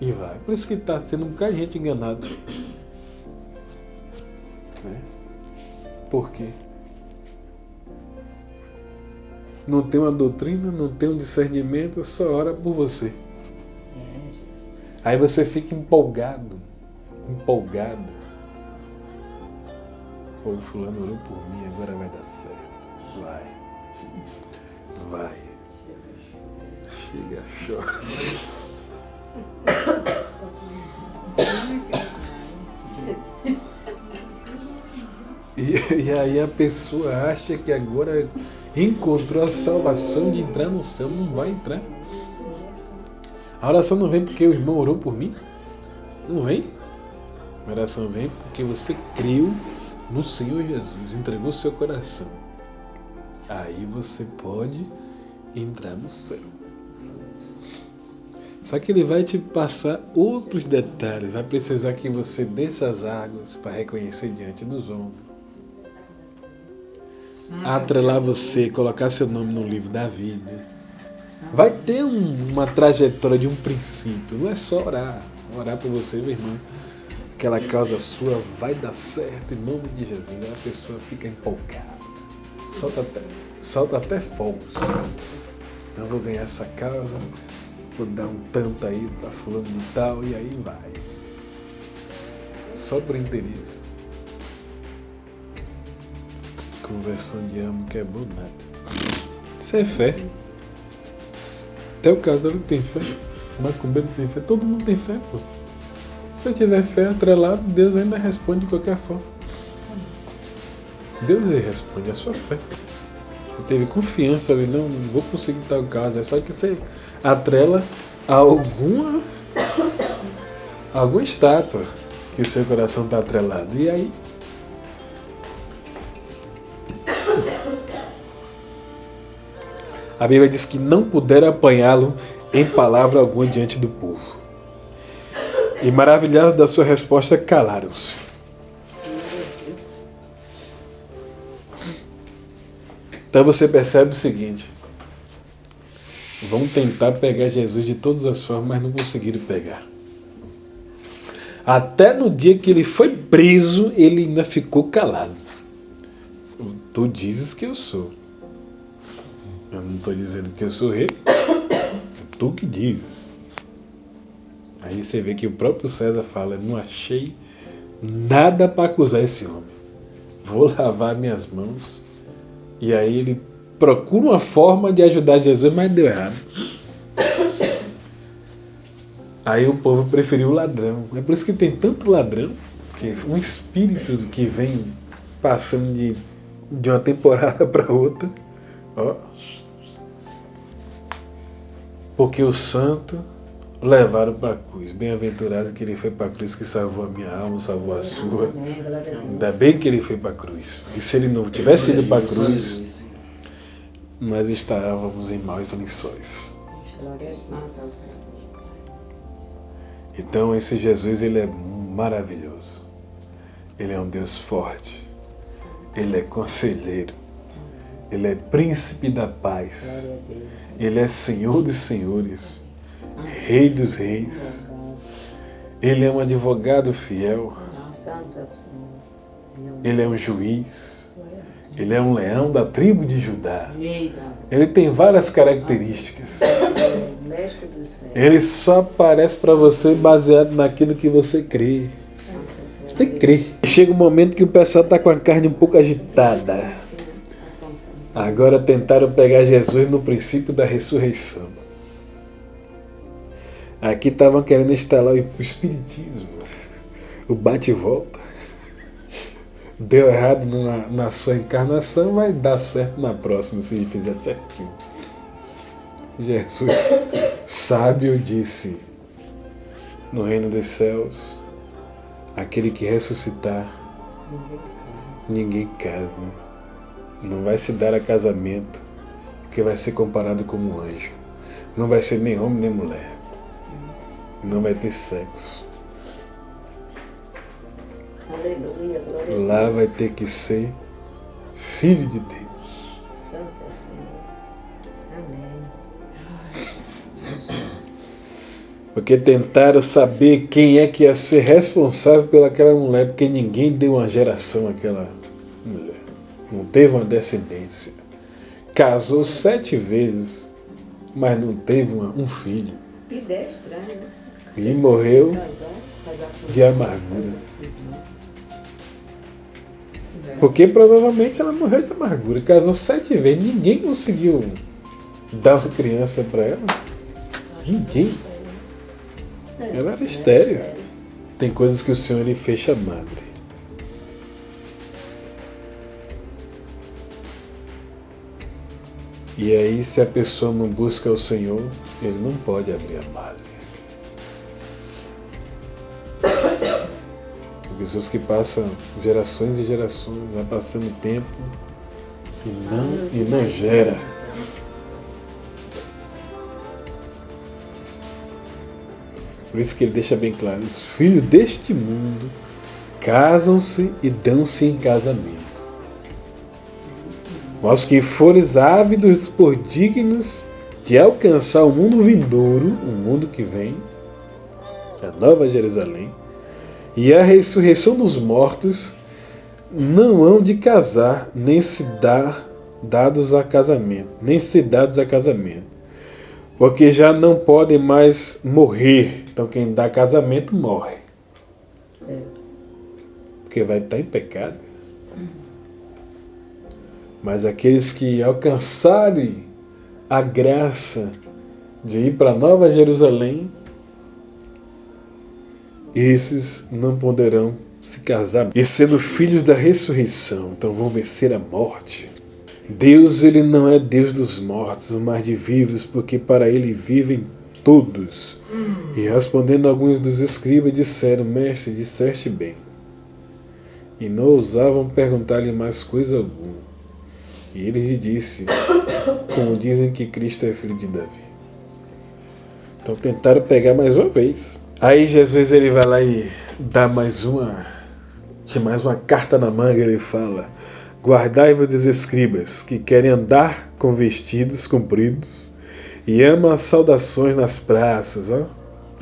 e vai. Por isso que está sendo um bocado de gente enganada. Né? Por quê? Não tem uma doutrina, não tem um discernimento, só ora por você. Jesus. Aí você fica empolgado. Pô, fulano orou por mim, agora vai dar certo. Vai. Chega, chora. E aí a pessoa acha que agora encontrou a salvação de entrar no céu. Não vai entrar. A oração não vem porque o irmão orou por mim. Não vem. A oração vem porque você creu no Senhor Jesus, entregou seu coração. Aí você pode entrar no céu. Só que ele vai te passar outros detalhes. Vai precisar que você desça as águas para reconhecer diante dos homens. Atrelar você, colocar seu nome no livro da vida. Vai ter uma trajetória de um princípio. Não é só orar por você, meu irmão. Aquela causa sua vai dar certo em nome de Jesus. Aí a pessoa fica empolgada. Solta até fogos. Eu vou ganhar essa causa, vou dar um tanto aí para fulano de tal, e aí vai. Só por interesse. Conversão de amo que é bom nada. Isso é fé. Até o católico tem fé. O macumbeiro tem fé. Todo mundo tem fé, pô. Se tiver fé atrelado, Deus ainda responde de qualquer forma. Deus responde a sua fé. Você teve confiança ali, não vou conseguir tal caso. É só que você atrela a alguma estátua que o seu coração está atrelado. E aí? A Bíblia diz que não puderam apanhá-lo em palavra alguma diante do povo. E maravilhados da sua resposta, calaram-se. Então você percebe o seguinte: vão tentar pegar Jesus de todas as formas, mas não conseguiram pegar. Até no dia que ele foi preso, ele ainda ficou calado. Tu dizes que eu sou. Eu não estou dizendo que eu sou rei. É tu que dizes. Aí você vê que o próprio César fala: não achei nada para acusar esse homem. Vou lavar minhas mãos. E aí ele procura uma forma de ajudar Jesus, mas deu errado. Aí o povo preferiu o ladrão. É por isso que tem tanto ladrão, que um espírito que vem passando de uma temporada para outra. Ó. Porque o santo levaram para a cruz. Bem-aventurado que ele foi para a cruz, que salvou a minha alma, salvou a sua. Ainda bem que ele foi para a cruz. E se ele não tivesse ido para a cruz, nós estávamos em maus lençóis. Então esse Jesus, ele é maravilhoso. Ele é um Deus forte. Ele é conselheiro. Ele é príncipe da paz. Ele é Senhor dos senhores. Rei dos reis. Ele é um advogado fiel. Ele é um juiz. Ele é um leão da tribo de Judá. Ele tem várias características. Ele só aparece para você baseado naquilo que você crê. Você tem que crer. Chega um momento que o pessoal está com a carne um pouco agitada. Agora tentaram pegar Jesus no princípio da ressurreição. Aqui estavam querendo instalar o espiritismo, o bate e volta. Deu errado na sua encarnação, vai dar certo na próxima se fizer certinho. Jesus, sábio, disse: no reino dos céus, aquele que ressuscitar, ninguém casa. não vai se dar a casamento, porque vai ser comparado como um anjo. Não vai ser nem homem nem mulher. Não vai ter sexo. Aleluia, glória a Deus. Lá vai ter que ser filho de Deus. Santo é o Senhor. Amém. Porque tentaram saber quem é que ia ser responsável pelaquela mulher, porque ninguém deu uma geração àquela mulher. Não teve uma descendência. Casou 7 vezes, mas não teve um filho. Ideia estranha, né? E morreu Casar com de amargura. Pois é. Porque provavelmente ela morreu de amargura. Casou 7 vezes, ninguém conseguiu dar uma criança para ela. Ninguém. Ela era estéril. Tem coisas que o Senhor ele fecha a madre. E aí, se a pessoa não busca o Senhor, ele não pode abrir a madre. Pessoas que passam gerações e gerações, vai passando tempo e não gera. Por isso que ele deixa bem claro: os filhos deste mundo casam-se e dão-se em casamento. Mas que fores ávidos por dignos de alcançar o mundo vindouro, o mundo que vem, a Nova Jerusalém, e a ressurreição dos mortos, não hão de casar, nem se dados a casamento, porque já não podem mais morrer. Então quem dá casamento morre, porque vai estar em pecado. Mas aqueles que alcançarem a graça de ir para Nova Jerusalém, esses não poderão se casar, e sendo filhos da ressurreição, então vão vencer a morte. Deus, ele não é Deus dos mortos, mas de vivos, porque para ele vivem todos. E respondendo alguns dos escribas, disseram: Mestre, disseste bem. E não ousavam perguntar-lhe mais coisa alguma. E ele lhe disse, como dizem que Cristo é filho de Davi. Então tentaram pegar mais uma vez. Aí Jesus ele vai lá e dá mais uma carta na manga. Ele fala: guardai-vos dos escribas, que querem andar com vestidos compridos e amam as saudações nas praças. Ó.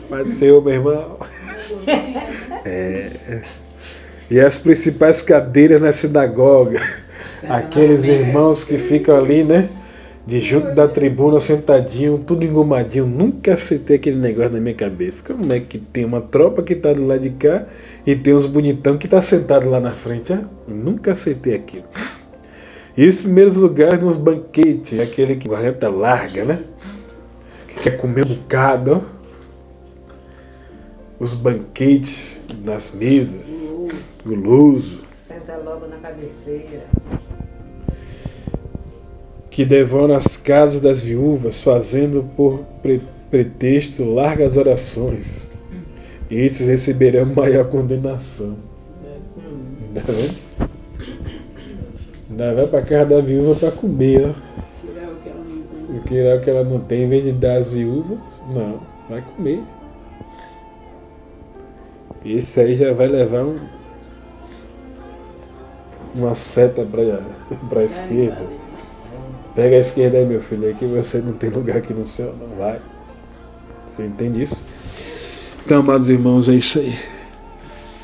Pode ser, meu irmão. E as principais cadeiras na sinagoga. Aqueles irmãos que ficam ali, né? De junto da tribuna, sentadinho, tudo engomadinho. Nunca aceitei aquele negócio na minha cabeça. Como é que tem uma tropa que está do lado de cá e tem uns bonitão que está sentado lá na frente? Nunca aceitei aquilo. E os primeiros lugares nos banquetes, aquele que garganta larga, né? Que quer comer um bocado, ó. Os banquetes nas mesas, guloso. Senta logo na cabeceira. Que devora as casas das viúvas, fazendo por pretexto largas orações. Esses receberão maior condenação. Ainda vai para casa da viúva para comer, ó. Tirar o que ela não tem, em vez de dar às viúvas, não, vai comer. Esse aí já vai levar uma seta para a esquerda. Pega a esquerda aí, meu filho, aí que você não tem lugar aqui no céu, não vai. Você entende isso? Então, amados irmãos, é isso aí.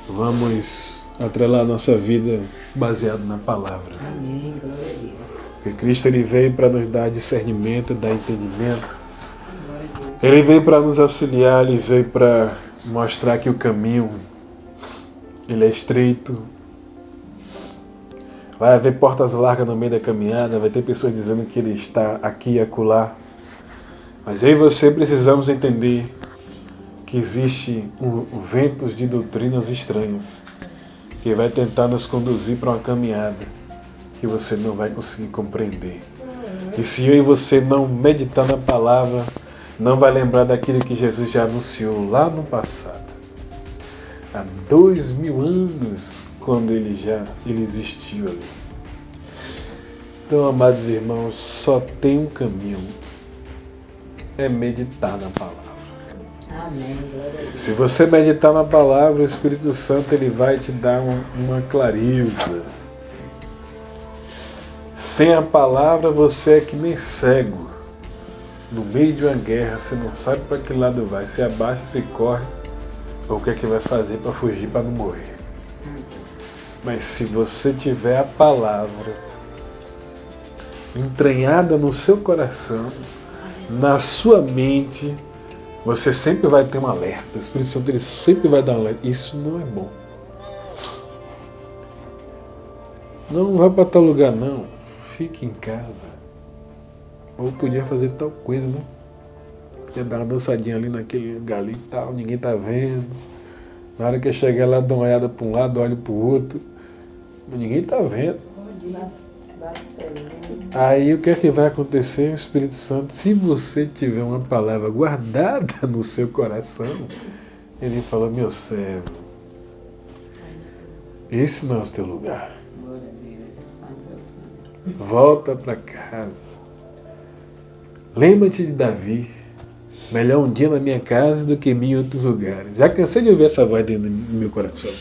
Vamos atrelar a nossa vida baseado na palavra. Amém, glória a Deus. Porque Cristo ele veio para nos dar discernimento, dar entendimento. Ele veio para nos auxiliar, ele veio para mostrar que o caminho ele é estreito. Vai haver portas largas no meio da caminhada, vai ter pessoas dizendo que ele está aqui e acolá. Mas eu e você precisamos entender que existe ventos de doutrinas estranhas que vai tentar nos conduzir para uma caminhada que você não vai conseguir compreender. E se eu e você não meditar na palavra, não vai lembrar daquilo que Jesus já anunciou lá no passado. Há 2000 anos, quando ele existiu ali. Então, amados irmãos, só tem um caminho. É meditar na palavra. Amém. Glória a Deus. Se você meditar na palavra, o Espírito Santo ele vai te dar uma clareza. Sem a palavra, você é que nem cego. No meio de uma guerra, você não sabe para que lado vai. Se abaixa, se corre, ou o que é que vai fazer para fugir, para não morrer. Mas se você tiver a palavra entranhada no seu coração, na sua mente, você sempre vai ter um alerta. O Espírito Santo ele sempre vai dar um alerta. Isso não é bom. Não vai para tal lugar não. Fique em casa. Ou podia fazer tal coisa, né? Podia dar uma dançadinha ali naquele lugar ali e tal. Ninguém tá vendo. Na hora que eu chegar lá, dou uma olhada para um lado, olho para o outro. Ninguém tá vendo. Aí o que é que vai acontecer? O Espírito Santo, se você tiver uma palavra guardada no seu coração, ele fala: meu servo, esse não é o teu lugar. Glória a Deus. Santo é o Senhor. Volta para casa. Lembra-te de Davi. Melhor um dia na minha casa do que mil em outros lugares. Já cansei de ouvir essa voz dentro do meu coração.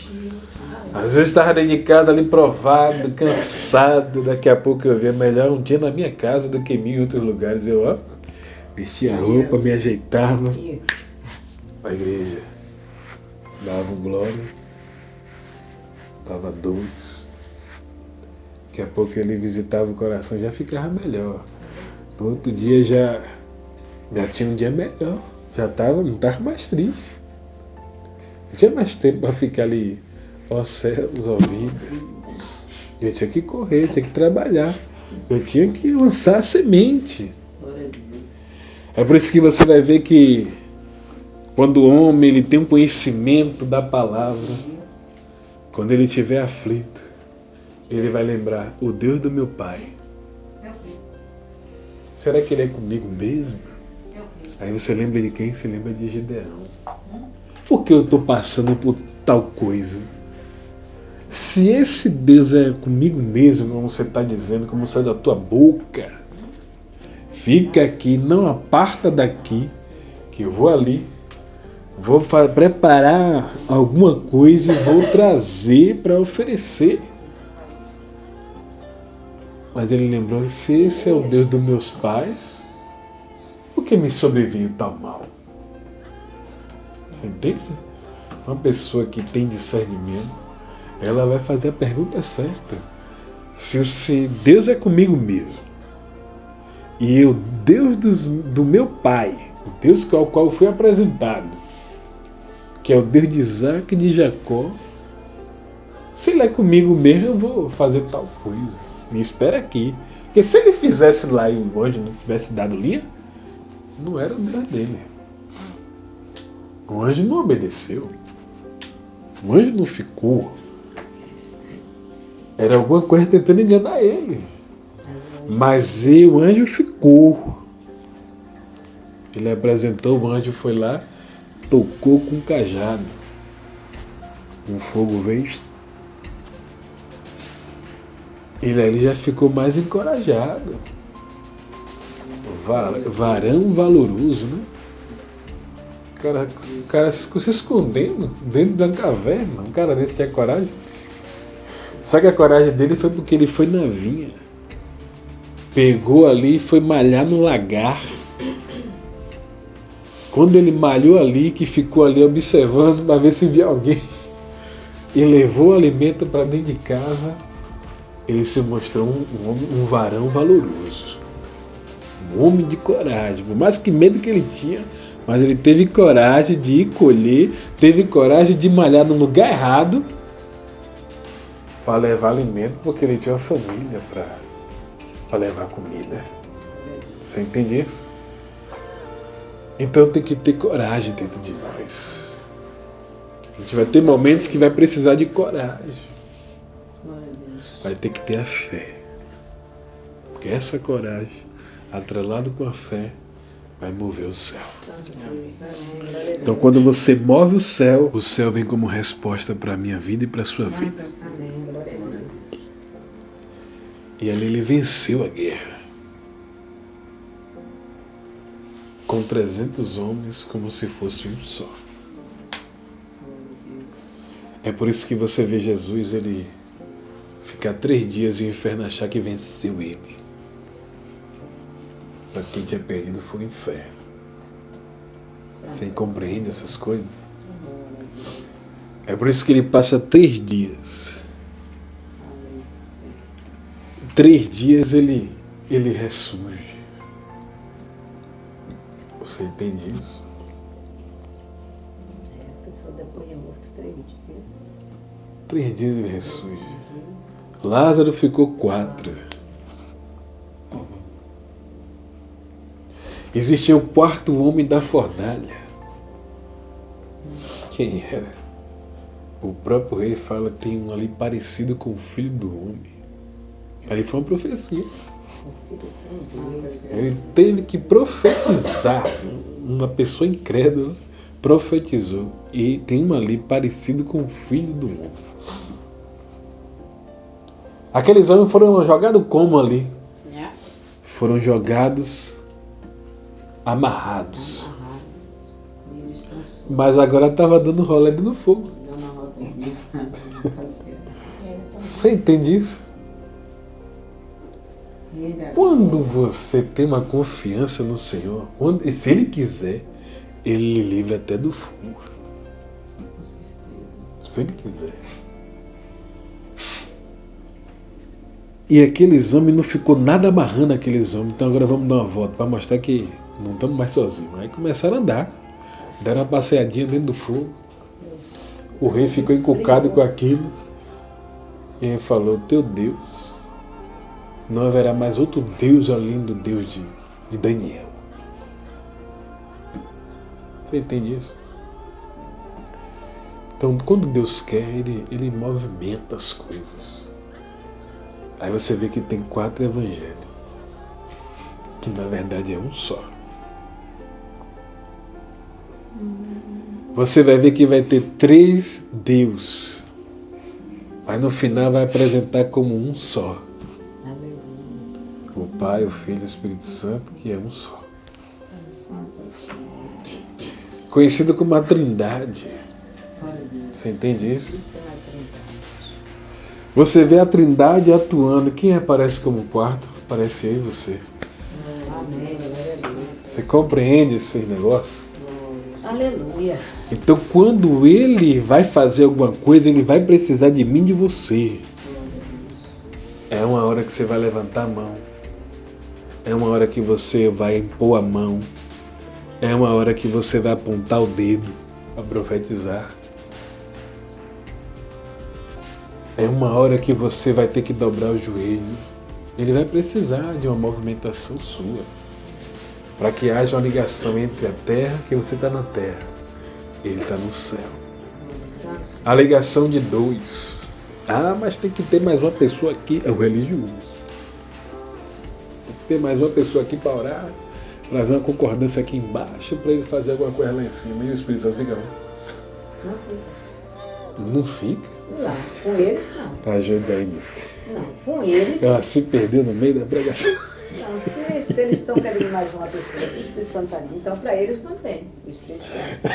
Às vezes estava dentro de casa ali provado, cansado. Daqui a pouco eu via: melhor um dia na minha casa do que mil em outros lugares. Eu vestia a roupa, me ajeitava para a igreja. Dava um glória. Dava dois. Daqui a pouco ele visitava o coração, já ficava melhor. No outro dia já tinha um dia melhor. Não estava mais triste. Não tinha mais tempo para ficar ali, ó céus, ó vida. Eu tinha que correr, eu tinha que trabalhar. Eu tinha que lançar a semente. Glória a Deus. É por isso que você vai ver que quando o homem ele tem um conhecimento da palavra, quando ele estiver aflito, ele vai lembrar: o Deus do meu pai. Será que ele é comigo mesmo? Aí você lembra de quem? Você lembra de Gideão. Por que eu estou passando por tal coisa? Se esse Deus é comigo mesmo, como você está dizendo, como sai da tua boca, fica aqui, não aparta daqui, que eu vou ali, vou preparar alguma coisa e vou trazer para oferecer. Mas ele lembrou: se esse é o Deus dos meus pais, por que me sobreveio tal mal? Você entende? Uma pessoa que tem discernimento, ela vai fazer a pergunta certa. Se Deus é comigo mesmo, e o Deus do meu pai, o Deus ao qual eu fui apresentado, que é o Deus de Isaac e de Jacó, se ele é comigo mesmo, eu vou fazer tal coisa. Me espera aqui. Porque se ele fizesse lá e o anjo não tivesse dado linha, não era o Deus dele. O anjo não obedeceu. O anjo não ficou. Era alguma coisa tentando enganar ele. Mas o anjo ficou. Ele apresentou, o anjo foi lá, tocou com um cajado. O fogo veio. Ele já ficou mais encorajado. Varão valoroso, né? O cara se escondendo dentro da caverna. Um cara desse tinha coragem. Só que a coragem dele foi porque ele foi na vinha. Pegou ali e foi malhar no lagar. Quando ele malhou ali, que ficou ali observando para ver se via alguém, e levou o alimento para dentro de casa, ele se mostrou um varão valoroso. Um homem de coragem. Por mais que medo que ele tinha, mas ele teve coragem de ir colher, teve coragem de malhar no lugar errado para levar alimento, porque ele tinha uma família para levar comida. Você entende isso? Então tem que ter coragem dentro de nós. A gente vai ter momentos que vai precisar de coragem. Vai ter que ter a fé. Porque essa coragem, atrelado com a fé, vai mover o céu. Então quando você move o céu vem como resposta para a minha vida e para a sua vida. E ali ele venceu a guerra. Com 300 homens como se fosse um só. É por isso que você vê Jesus, ele ficar 3 dias e o inferno achar que venceu ele. Para quem tinha perdido foi o inferno. Você compreende essas coisas? É por isso que ele passa 3 dias. 3 dias ele ressurge. Você entende isso? A pessoa depois de morto 3 dias. 3 dias ele ressurge. Lázaro ficou 4. Existia o 4º homem da fornalha. Quem era? O próprio rei fala, tem um ali parecido com o filho do homem. Ali foi uma profecia. Ele teve que profetizar. Uma pessoa incrédula profetizou. E tem um ali parecido com o filho do homem. Aqueles homens foram jogados como ali? Foram jogados amarrados. Mas agora estava dando rolê no fogo. Você entende isso? Quando você tem uma confiança no Senhor, se Ele quiser, Ele lhe livra até do fogo. Se Ele quiser. E aqueles homens não ficou nada amarrando aqueles homens. Então agora vamos dar uma volta para mostrar que não estamos mais sozinhos. Aí começaram a andar. Deram uma passeadinha dentro do fogo. O rei ficou encucado com aquilo. E ele falou, teu Deus, não haverá mais outro Deus além do Deus de Daniel. Você entende isso? Então quando Deus quer, Ele movimenta as coisas. Aí você vê que tem 4 evangelhos, que na verdade é um só. Você vai ver que vai ter 3 deuses, mas no final vai apresentar como um só. O Pai, o Filho e o Espírito Santo, que é um só. Conhecido como a Trindade. Você entende isso? Você vê a Trindade atuando. Quem aparece como 4º? Aparece eu e você. Você compreende esse negócio? Aleluia. Então quando Ele vai fazer alguma coisa, Ele vai precisar de mim e de você. É uma hora que você vai levantar a mão. É uma hora que você vai impor a mão. É uma hora que você vai apontar o dedo para profetizar. É uma hora que você vai ter que dobrar o joelho. Ele vai precisar de uma movimentação sua. Para que haja uma ligação entre a terra, que você está na terra, Ele está no céu. A ligação de 2. Ah, mas tem que ter mais uma pessoa aqui. É o religioso. Tem que ter mais uma pessoa aqui para orar, para ver uma concordância aqui embaixo, para ele fazer alguma coisa lá em cima. E o Espírito Santo fica. Não fica? Não, com eles não. Ajuda aí nisso. Não, com eles. Ela se perdeu no meio da pregação. Não, se eles estão querendo mais uma pessoa, se o Espírito Santo está ali, então para eles não tem o Espírito Santo.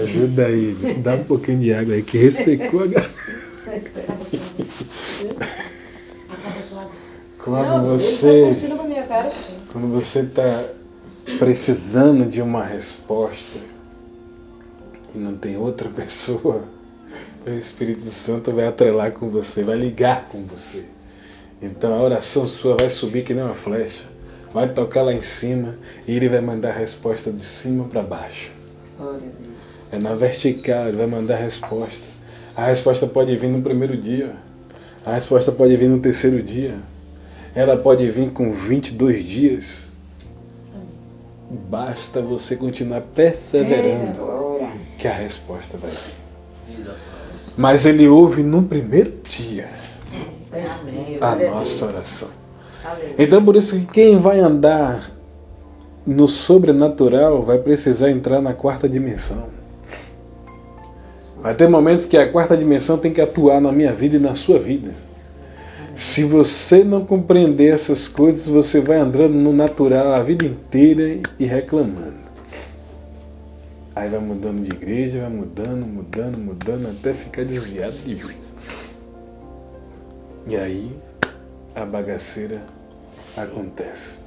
Ajuda aí, dá um pouquinho de água aí que ressecou a garganta. Quando você está precisando de uma resposta e não tem outra pessoa, o Espírito Santo vai atrelar com você, vai ligar com você. Então a oração sua vai subir que nem uma flecha, vai tocar lá em cima e Ele vai mandar a resposta de cima para baixo. É na vertical, Ele vai mandar a resposta. A resposta pode vir no primeiro dia, a resposta pode vir no terceiro dia, ela pode vir com 22 dias. Basta você continuar perseverando que a resposta vai vir. Mas Ele ouve no primeiro dia a nossa oração. Então por isso que quem vai andar no sobrenatural vai precisar entrar na 4ª dimensão. Vai ter momentos que a 4ª dimensão tem que atuar na minha vida e na sua vida. Se você não compreender essas coisas, você vai andando no natural a vida inteira e reclamando. Aí vai mudando de igreja, vai mudando, até ficar desviado de vez. E aí a bagaceira acontece.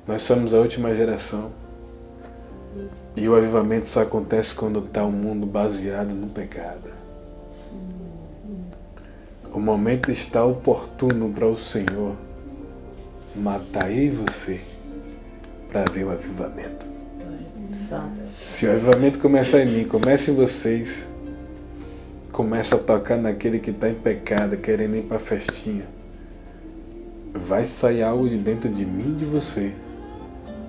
Nós somos a última geração. E o avivamento só acontece quando está o mundo baseado no pecado. O momento está oportuno para o Senhor matar eu e você para ver o avivamento. Se o avivamento começar em mim, começa em vocês, começa a tocar naquele que está em pecado, querendo ir para a festinha, vai sair algo de dentro de mim e de você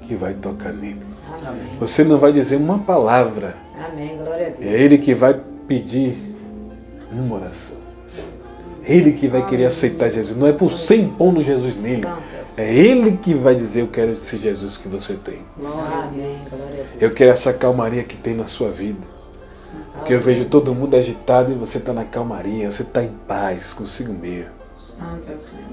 que vai tocar nele. Amém. Você não vai dizer uma palavra. Amém, glória a Deus. É ele que vai pedir uma oração. Ele que vai querer aceitar Jesus. Não é por você impondo Jesus nele. É ele que vai dizer: eu quero esse Jesus que você tem. Amém, glória a Deus. Eu quero essa calmaria que tem na sua vida. Porque eu vejo todo mundo agitado e você está na calmaria. Você está em paz consigo mesmo. Santo é o Senhor.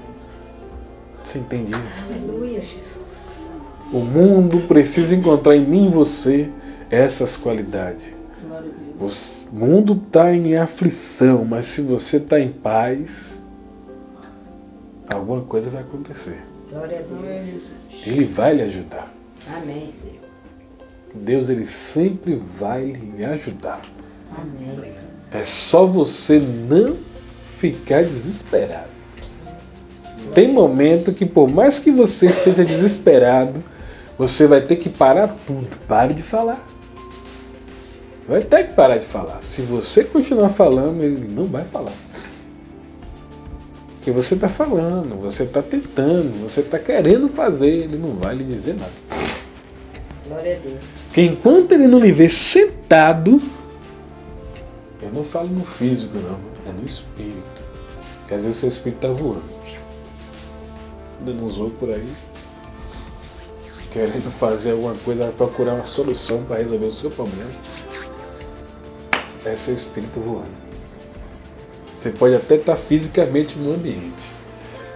Você entende isso? Aleluia, Jesus. O mundo precisa encontrar em mim e você essas qualidades. Glória a Deus. O mundo está em aflição, mas se você está em paz, alguma coisa vai acontecer. Glória a Deus. Ele vai lhe ajudar. Amém, Senhor. Deus, ele sempre vai lhe ajudar. Amém. É só você não ficar desesperado. Tem momento que, por mais que você esteja desesperado, você vai ter que parar tudo. Pare de falar. Vai ter que parar de falar. Se você continuar falando, ele não vai falar. Porque você está falando, você está tentando, você está querendo fazer, ele não vai lhe dizer nada. Glória a Deus. Porque enquanto ele não lhe vê sentado, eu não falo no físico não, é no espírito. Porque às vezes o seu espírito está voando. Dando uns voos por aí, querendo fazer alguma coisa, procurar uma solução para resolver o seu problema. É seu espírito voando. Você pode até estar fisicamente no ambiente,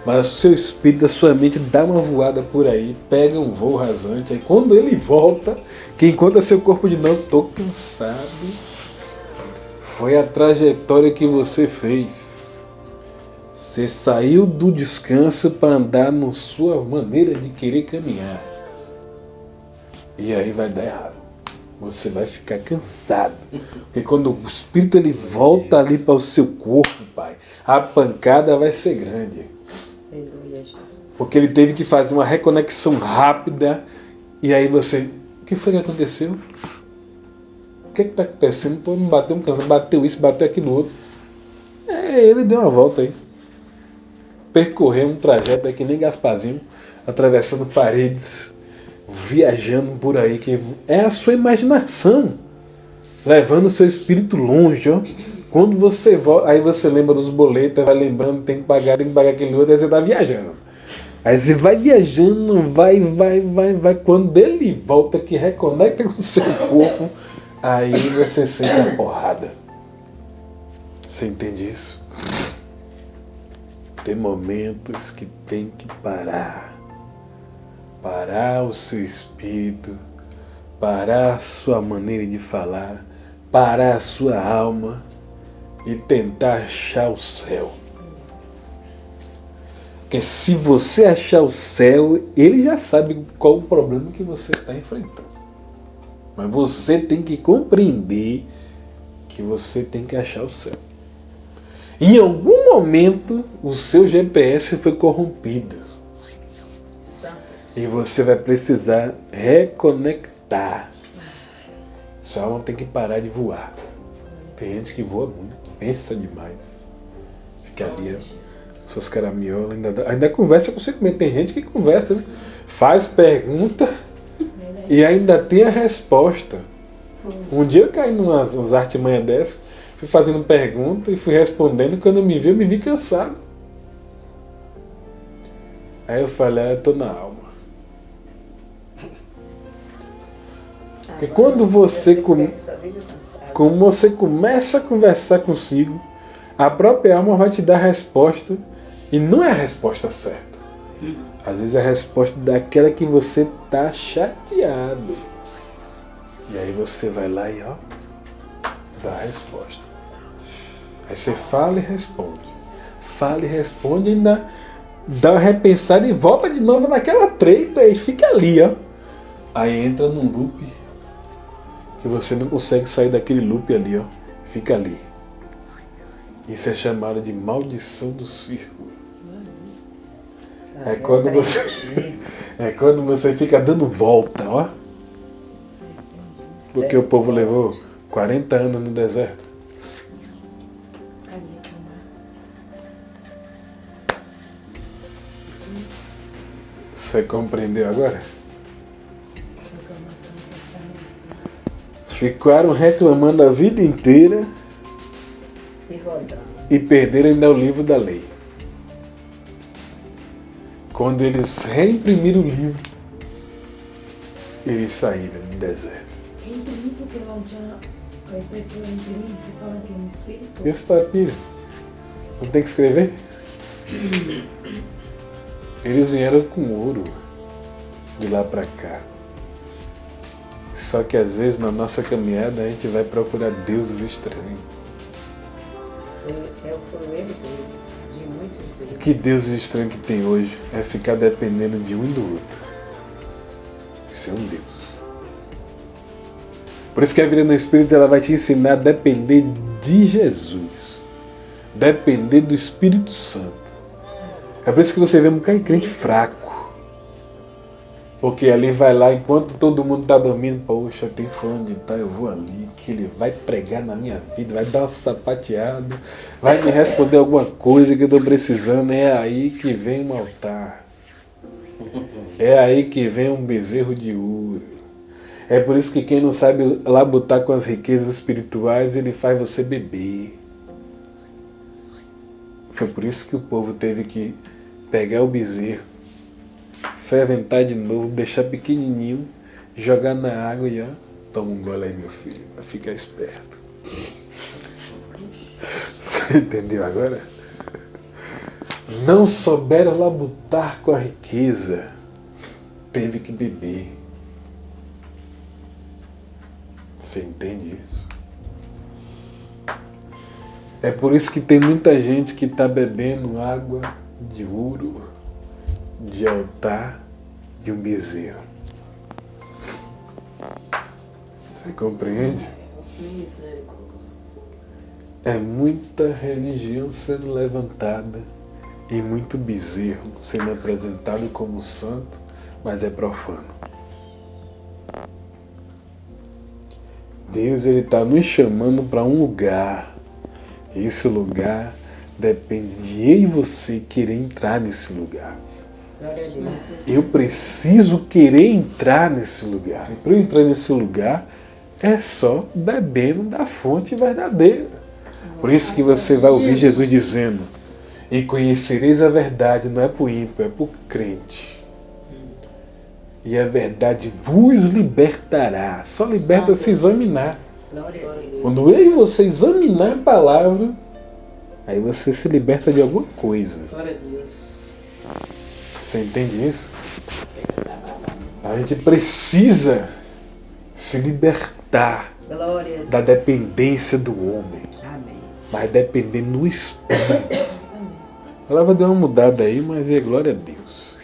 mas o seu espírito, a sua mente dá uma voada por aí, pega um voo rasante, aí quando ele volta, que encontra seu corpo de novo, tô cansado. Foi a trajetória que você fez. Você saiu do descanso para andar na sua maneira de querer caminhar. E aí vai dar errado. Você vai ficar cansado. Porque quando o espírito ele volta ali para o seu corpo, pai, a pancada vai ser grande. Aleluia, Jesus. Porque ele teve que fazer uma reconexão rápida. E aí você... O que foi que aconteceu? O que está acontecendo? Pô, não bateu um cansaço, bateu isso, bateu aquilo outro. Ele deu uma volta aí. Percorreu um trajeto aqui, nem Gasparzinho, atravessando paredes, viajando por aí, que é a sua imaginação, levando o seu espírito longe, ó. Quando você volta, aí você lembra dos boletos, vai lembrando, tem que pagar aquele outro, aí você está viajando. Aí você vai viajando, vai, quando ele volta, que reconecta com o seu corpo, aí você sente a porrada. Você entende isso? Tem momentos que tem que parar. Parar o seu espírito, parar a sua maneira de falar, parar a sua alma e tentar achar o céu. Porque se você achar o céu, ele já sabe qual o problema que você está enfrentando. Mas você tem que compreender que você tem que achar o céu. Em algum momento, o seu GPS foi corrompido. E você vai precisar reconectar. Sua alma tem que parar de voar. Tem gente que voa muito, pensa demais. Fica ali, suas caraminholas, ainda conversa com você mesmo. Tem gente que conversa, né? Faz pergunta e ainda tem a resposta. Um dia eu caí numas artimanhas dessas. Fui fazendo pergunta e fui respondendo. Quando eu me vi cansado. Aí eu falei, eu tô na alma. Porque quando você começa a conversar consigo, A própria alma vai te dar a resposta, e não é a resposta certa. Às vezes é a resposta daquela que você tá chateado. E aí você vai lá e ó, dá a resposta. Aí você fala e responde. Fala e responde e ainda dá uma repensada e volta de novo naquela treta e fica ali, ó. Aí entra num loop que você não consegue sair daquele loop ali, ó. Fica ali. Isso é chamado de maldição do círculo. É quando você fica dando volta, ó. Porque o povo levou 40 anos no deserto. Você compreendeu agora? Ficaram reclamando a vida inteira e perderam ainda o livro da lei. Quando eles reimprimiram o livro, eles saíram do deserto. Imprimir porque lá não tinha a impressora imprimir, você fala aqui no espírito? Esse papiro, não tem que escrever? Eles vieram com ouro de lá pra cá. Só que às vezes na nossa caminhada a gente vai procurar deuses estranhos. Foi o erro de muitos deles. Que deuses estranhos que tem hoje é ficar dependendo de um e do outro. Isso é um Deus. Por isso que a vida no Espírito ela vai te ensinar a depender de Jesus. Depender do Espírito Santo. É por isso que você vê um bocado de crente fraco. Porque ali vai lá, enquanto todo mundo está dormindo, poxa, tem fulano de tal, eu vou ali, que ele vai pregar na minha vida, vai dar uma sapateada, vai me responder alguma coisa que eu estou precisando. É aí que vem um altar. É aí que vem um bezerro de ouro. É por isso que quem não sabe labutar com as riquezas espirituais, ele faz você beber. Foi por isso que o povo teve que pegar o bezerro, ferventar de novo, deixar pequenininho, jogar na água e ó, toma um gole aí, meu filho, pra ficar esperto. Você entendeu agora? Não souberam labutar com a riqueza, teve que beber. Você entende isso? É por isso que tem muita gente que está bebendo água de ouro, de altar e um bezerro. Você compreende? É muita religião sendo levantada e muito bezerro sendo apresentado como santo, mas é profano. Deus ele está nos chamando para um lugar. Esse lugar depende de eu e você querer entrar nesse lugar. Eu preciso querer entrar nesse lugar. E para eu entrar nesse lugar é só bebendo da fonte verdadeira. Por isso que você vai ouvir Jesus dizendo: e conhecereis a verdade, não é para o ímpio, é para o crente. E a verdade vos libertará. Só liberta se examinar. Quando eu e você examinar a palavra, aí você se liberta de alguma coisa. Glória a Deus. Você entende isso? A gente precisa se libertar da dependência do homem. Mas depender no Espírito. A palavra deu uma mudada aí, mas é glória a Deus.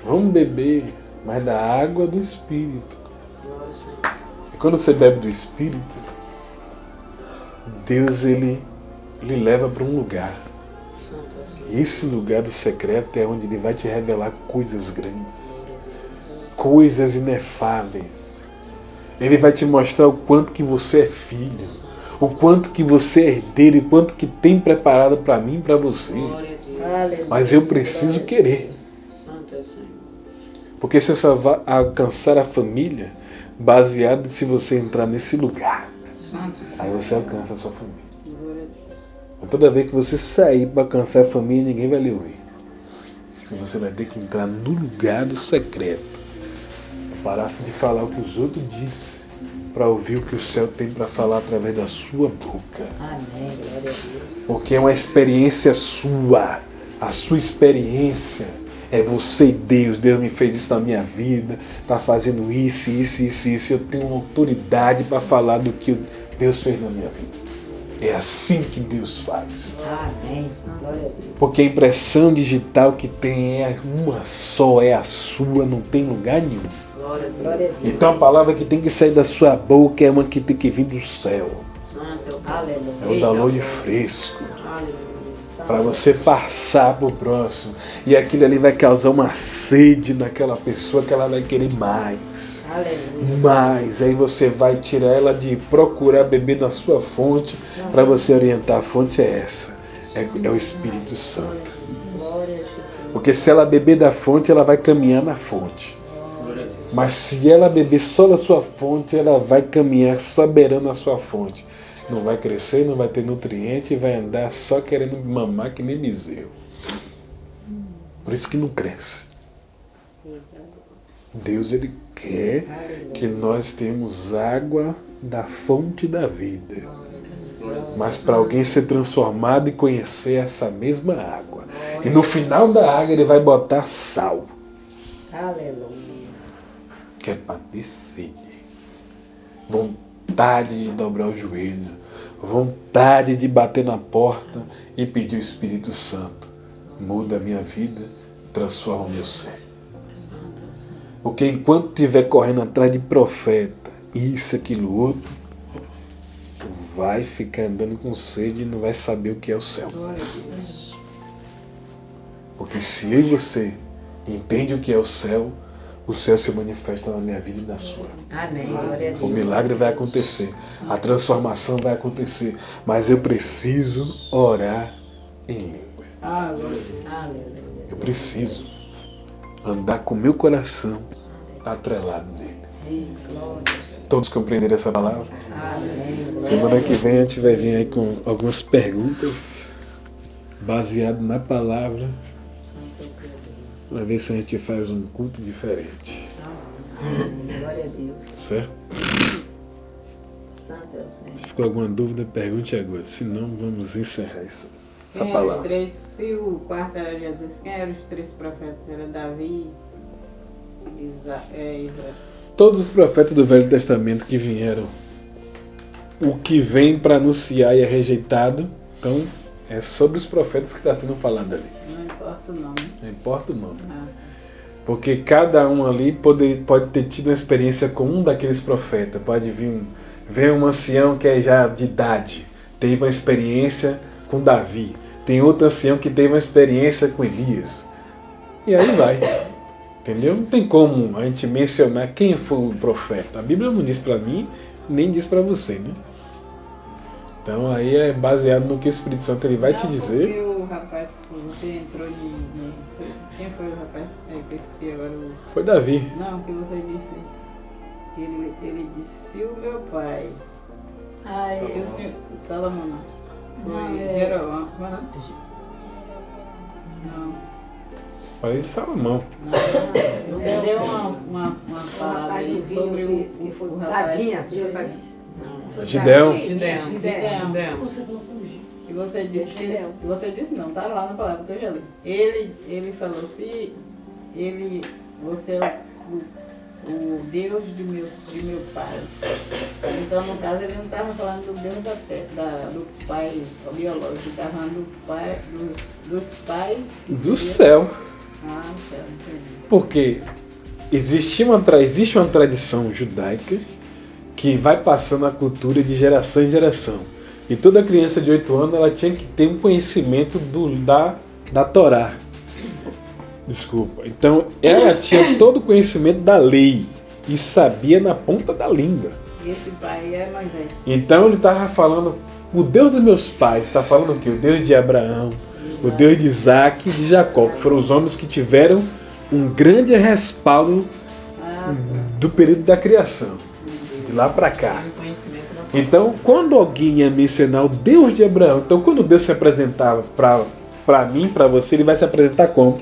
Vamos beber, mas da água do Espírito. E quando você bebe do Espírito, Deus ele leva para um lugar. E esse lugar do secreto é onde ele vai te revelar coisas grandes, coisas inefáveis. Ele vai te mostrar o quanto que você é filho, o quanto que você é herdeiro e o quanto que tem preparado para mim e para você. Mas eu preciso querer. Porque você só vai alcançar a família baseado se você entrar nesse lugar. Aí você alcança a sua família. Mas toda vez que você sair para alcançar a família, ninguém vai lhe ouvir. Porque você vai ter que entrar no lugar do secreto. Parar de falar o que os outros dizem. para ouvir o que o céu tem para falar através da sua boca. Amém. Glória a Deus. Porque é uma experiência sua. A sua experiência é você e Deus. Deus me fez isso na minha vida. Está fazendo isso. Eu tenho autoridade para falar do que Deus fez na minha vida. É assim que Deus faz. Amém. Glória a Deus. Porque a impressão digital que tem é uma só, é a sua, não tem lugar nenhum. Glória a Deus. Então a palavra que tem que sair da sua boca é uma que tem que vir do céu. Santo. Aleluia. É um download fresco. Aleluia. Para você passar para o próximo. E aquilo ali vai causar uma sede naquela pessoa que ela vai querer mais. Aleluia. Mais. Aí você vai tirar ela de procurar beber na sua fonte. Para você orientar. A fonte é essa. É o Espírito Santo. Glória a Jesus. Porque se ela beber da fonte, ela vai caminhar na fonte. Mas se ela beber só da sua fonte, ela vai caminhar só beirando a sua fonte. Não vai crescer, não vai ter nutriente e vai andar só querendo mamar que nem bezerro. Por isso que não cresce. Deus, Ele quer que nós tenhamos água da fonte da vida. Mas para alguém ser transformado e conhecer essa mesma água. E no final da água Ele vai botar sal. Aleluia. Que é para descer. Vontade de dobrar o joelho, vontade de bater na porta e pedir o Espírito Santo. Muda a minha vida, transforma o meu ser. Porque enquanto estiver correndo atrás de profeta, isso, aquilo, outro, vai ficar andando com sede e não vai saber o que é o céu. Porque se eu e você entende o que é o céu se manifesta na minha vida e na sua. Amém. Glória a Deus. O milagre vai acontecer, a transformação vai acontecer, mas eu preciso orar em língua. Aleluia. Eu preciso andar com meu coração atrelado nele. Todos compreenderam essa palavra? Amém. Semana que vem a gente vai vir aí com algumas perguntas baseadas na palavra, para ver se a gente faz um culto diferente. Glória a Deus. Certo? Santo é o Senhor. Se ficou alguma dúvida, pergunte agora. Se não, vamos encerrar essa Quem eram os palavra. três? Se o quarto era Jesus, quem eram os três profetas? Era Davi, Israel. Todos os profetas do Velho Testamento que vieram, o que vem para anunciar e é rejeitado, então é sobre os profetas que está sendo falado ali. Não importa o nome. Não importa o nome. Ah, Porque cada um ali pode ter tido uma experiência com um daqueles profetas. Pode vir um ancião que é já de idade, teve uma experiência com Davi. Tem outro ancião que teve uma experiência com Elias. E aí vai. Entendeu? Não tem como a gente mencionar quem foi o profeta. A Bíblia não diz para mim, nem diz para você, né? Então aí é baseado no que o Espírito Santo ele vai te não, dizer. Porque o rapaz, você entrou quem foi o rapaz? É, que eu esqueci agora. Foi Davi. Não, que você disse. Que ele disse, se o meu pai. Se o senhor. Salomão não. Foi Jeroboão. Não. Falei de Salomão. Você deu uma palavra aí sobre o rapaz. Davinha. Gideão. Gideão. E você disse não, tá lá na palavra que eu já li. Ele falou, se você é o Deus de meu pai. Então, no caso, ele não estava falando do Deus do pai biológico, estava falando dos pais. Do céu. Ah, céu, entendi. Porque existe uma tradição judaica que vai passando a cultura de geração em geração. E toda criança de 8 anos ela tinha que ter um conhecimento da Torá. Desculpa. Então ela tinha todo o conhecimento da lei e sabia na ponta da língua. E esse pai é Moisés. Então ele estava falando, o Deus dos meus pais, está falando o quê? O Deus de Abraão, o Deus de Isaac e de Jacó, que foram os homens que tiveram um grande respaldo do período da criação, de lá para cá. Então, quando alguém ia mencionar o Deus de Abraão, então quando Deus se apresentava para mim, para você, ele vai se apresentar como?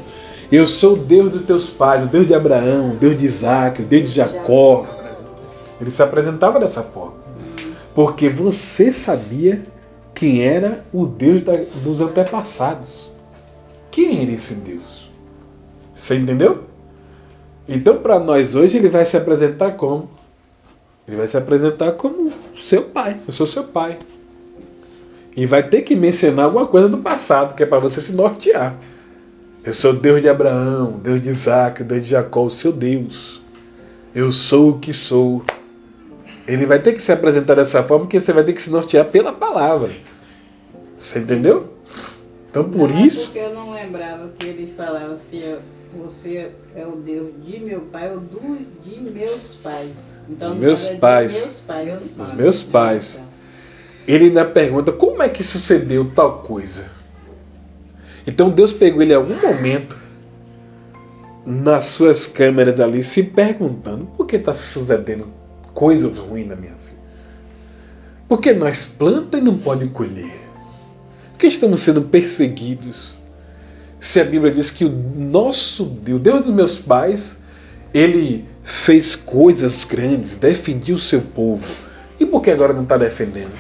Eu sou o Deus dos teus pais, o Deus de Abraão, o Deus de Isaac, o Deus de Jacó. Ele se apresentava dessa forma. Porque você sabia quem era o Deus dos antepassados. Quem era esse Deus? Você entendeu? Então, para nós hoje, ele vai se apresentar como? Ele vai se apresentar como seu pai. Eu sou seu pai. E vai ter que mencionar alguma coisa do passado, que é para você se nortear. Eu sou o Deus de Abraão, Deus de Isaac, o Deus de Jacó, o seu Deus. Eu sou o que sou. Ele vai ter que se apresentar dessa forma, porque você vai ter que se nortear pela palavra. Você entendeu? Então, por isso... Porque eu não lembrava que ele falava assim, você é o Deus de meu pai ou de meus pais. Então, Dos meus pais. Dos meus pais. Ele ainda pergunta, como é que sucedeu tal coisa? Então Deus pegou ele em algum momento nas suas câmeras ali, se perguntando, por que está sucedendo coisas ruins na minha vida? Por que nós plantamos e não pode colher? Por que estamos sendo perseguidos? Se a Bíblia diz que o nosso Deus, o Deus dos meus pais, ele fez coisas grandes, defendia o seu povo. E por que agora não está defendendo?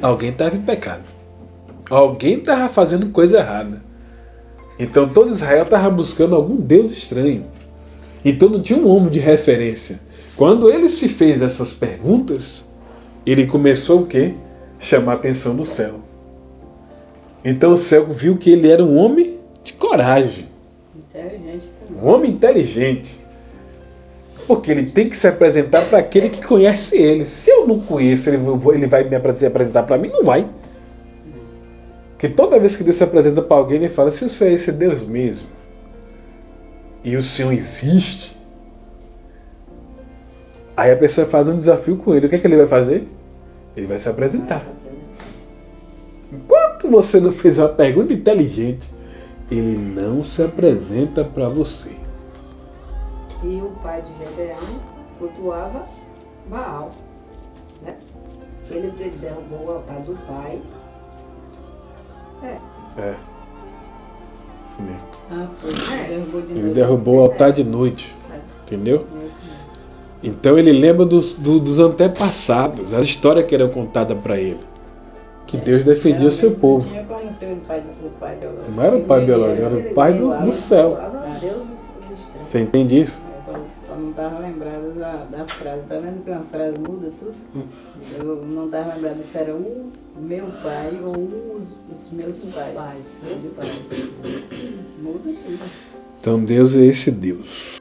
Alguém estava em pecado. Alguém estava fazendo coisa errada. Então todo Israel estava buscando algum Deus estranho. Então não tinha um homem de referência. Quando ele se fez essas perguntas, ele começou o quê? Chamar a atenção do céu. Então o céu viu que ele era um homem de coragem. Inteligente também. Um homem inteligente. Porque ele tem que se apresentar para aquele que conhece ele. Se eu não conheço, ele vai me apresentar para mim? Não vai. Porque toda vez que Deus se apresenta para alguém, ele fala, se isso é esse Deus mesmo, e o Senhor existe, aí a pessoa faz um desafio com ele. O que é que ele vai fazer? Ele vai se apresentar. Enquanto você não fez uma pergunta inteligente, ele não se apresenta para você. E o pai de Gedeão cultuava Baal, né? Ele derrubou o altar do pai. É. Isso mesmo. Foi. Derrubou de Ele novo. derrubou o altar de noite. Entendeu? Então ele lembra dos antepassados, as histórias que eram contadas para ele. Que Deus defendia o seu povo. Não tinha como ser o pai biológico. Não era o pai biológico, era o pai do céu. Deus os estranhos. Você entende isso? Só não estava lembrado da frase. Tá vendo que uma frase muda tudo? Eu não estava lembrado se era o meu pai ou os meus pais. Meus pais. Muda tudo. Então Deus é esse Deus.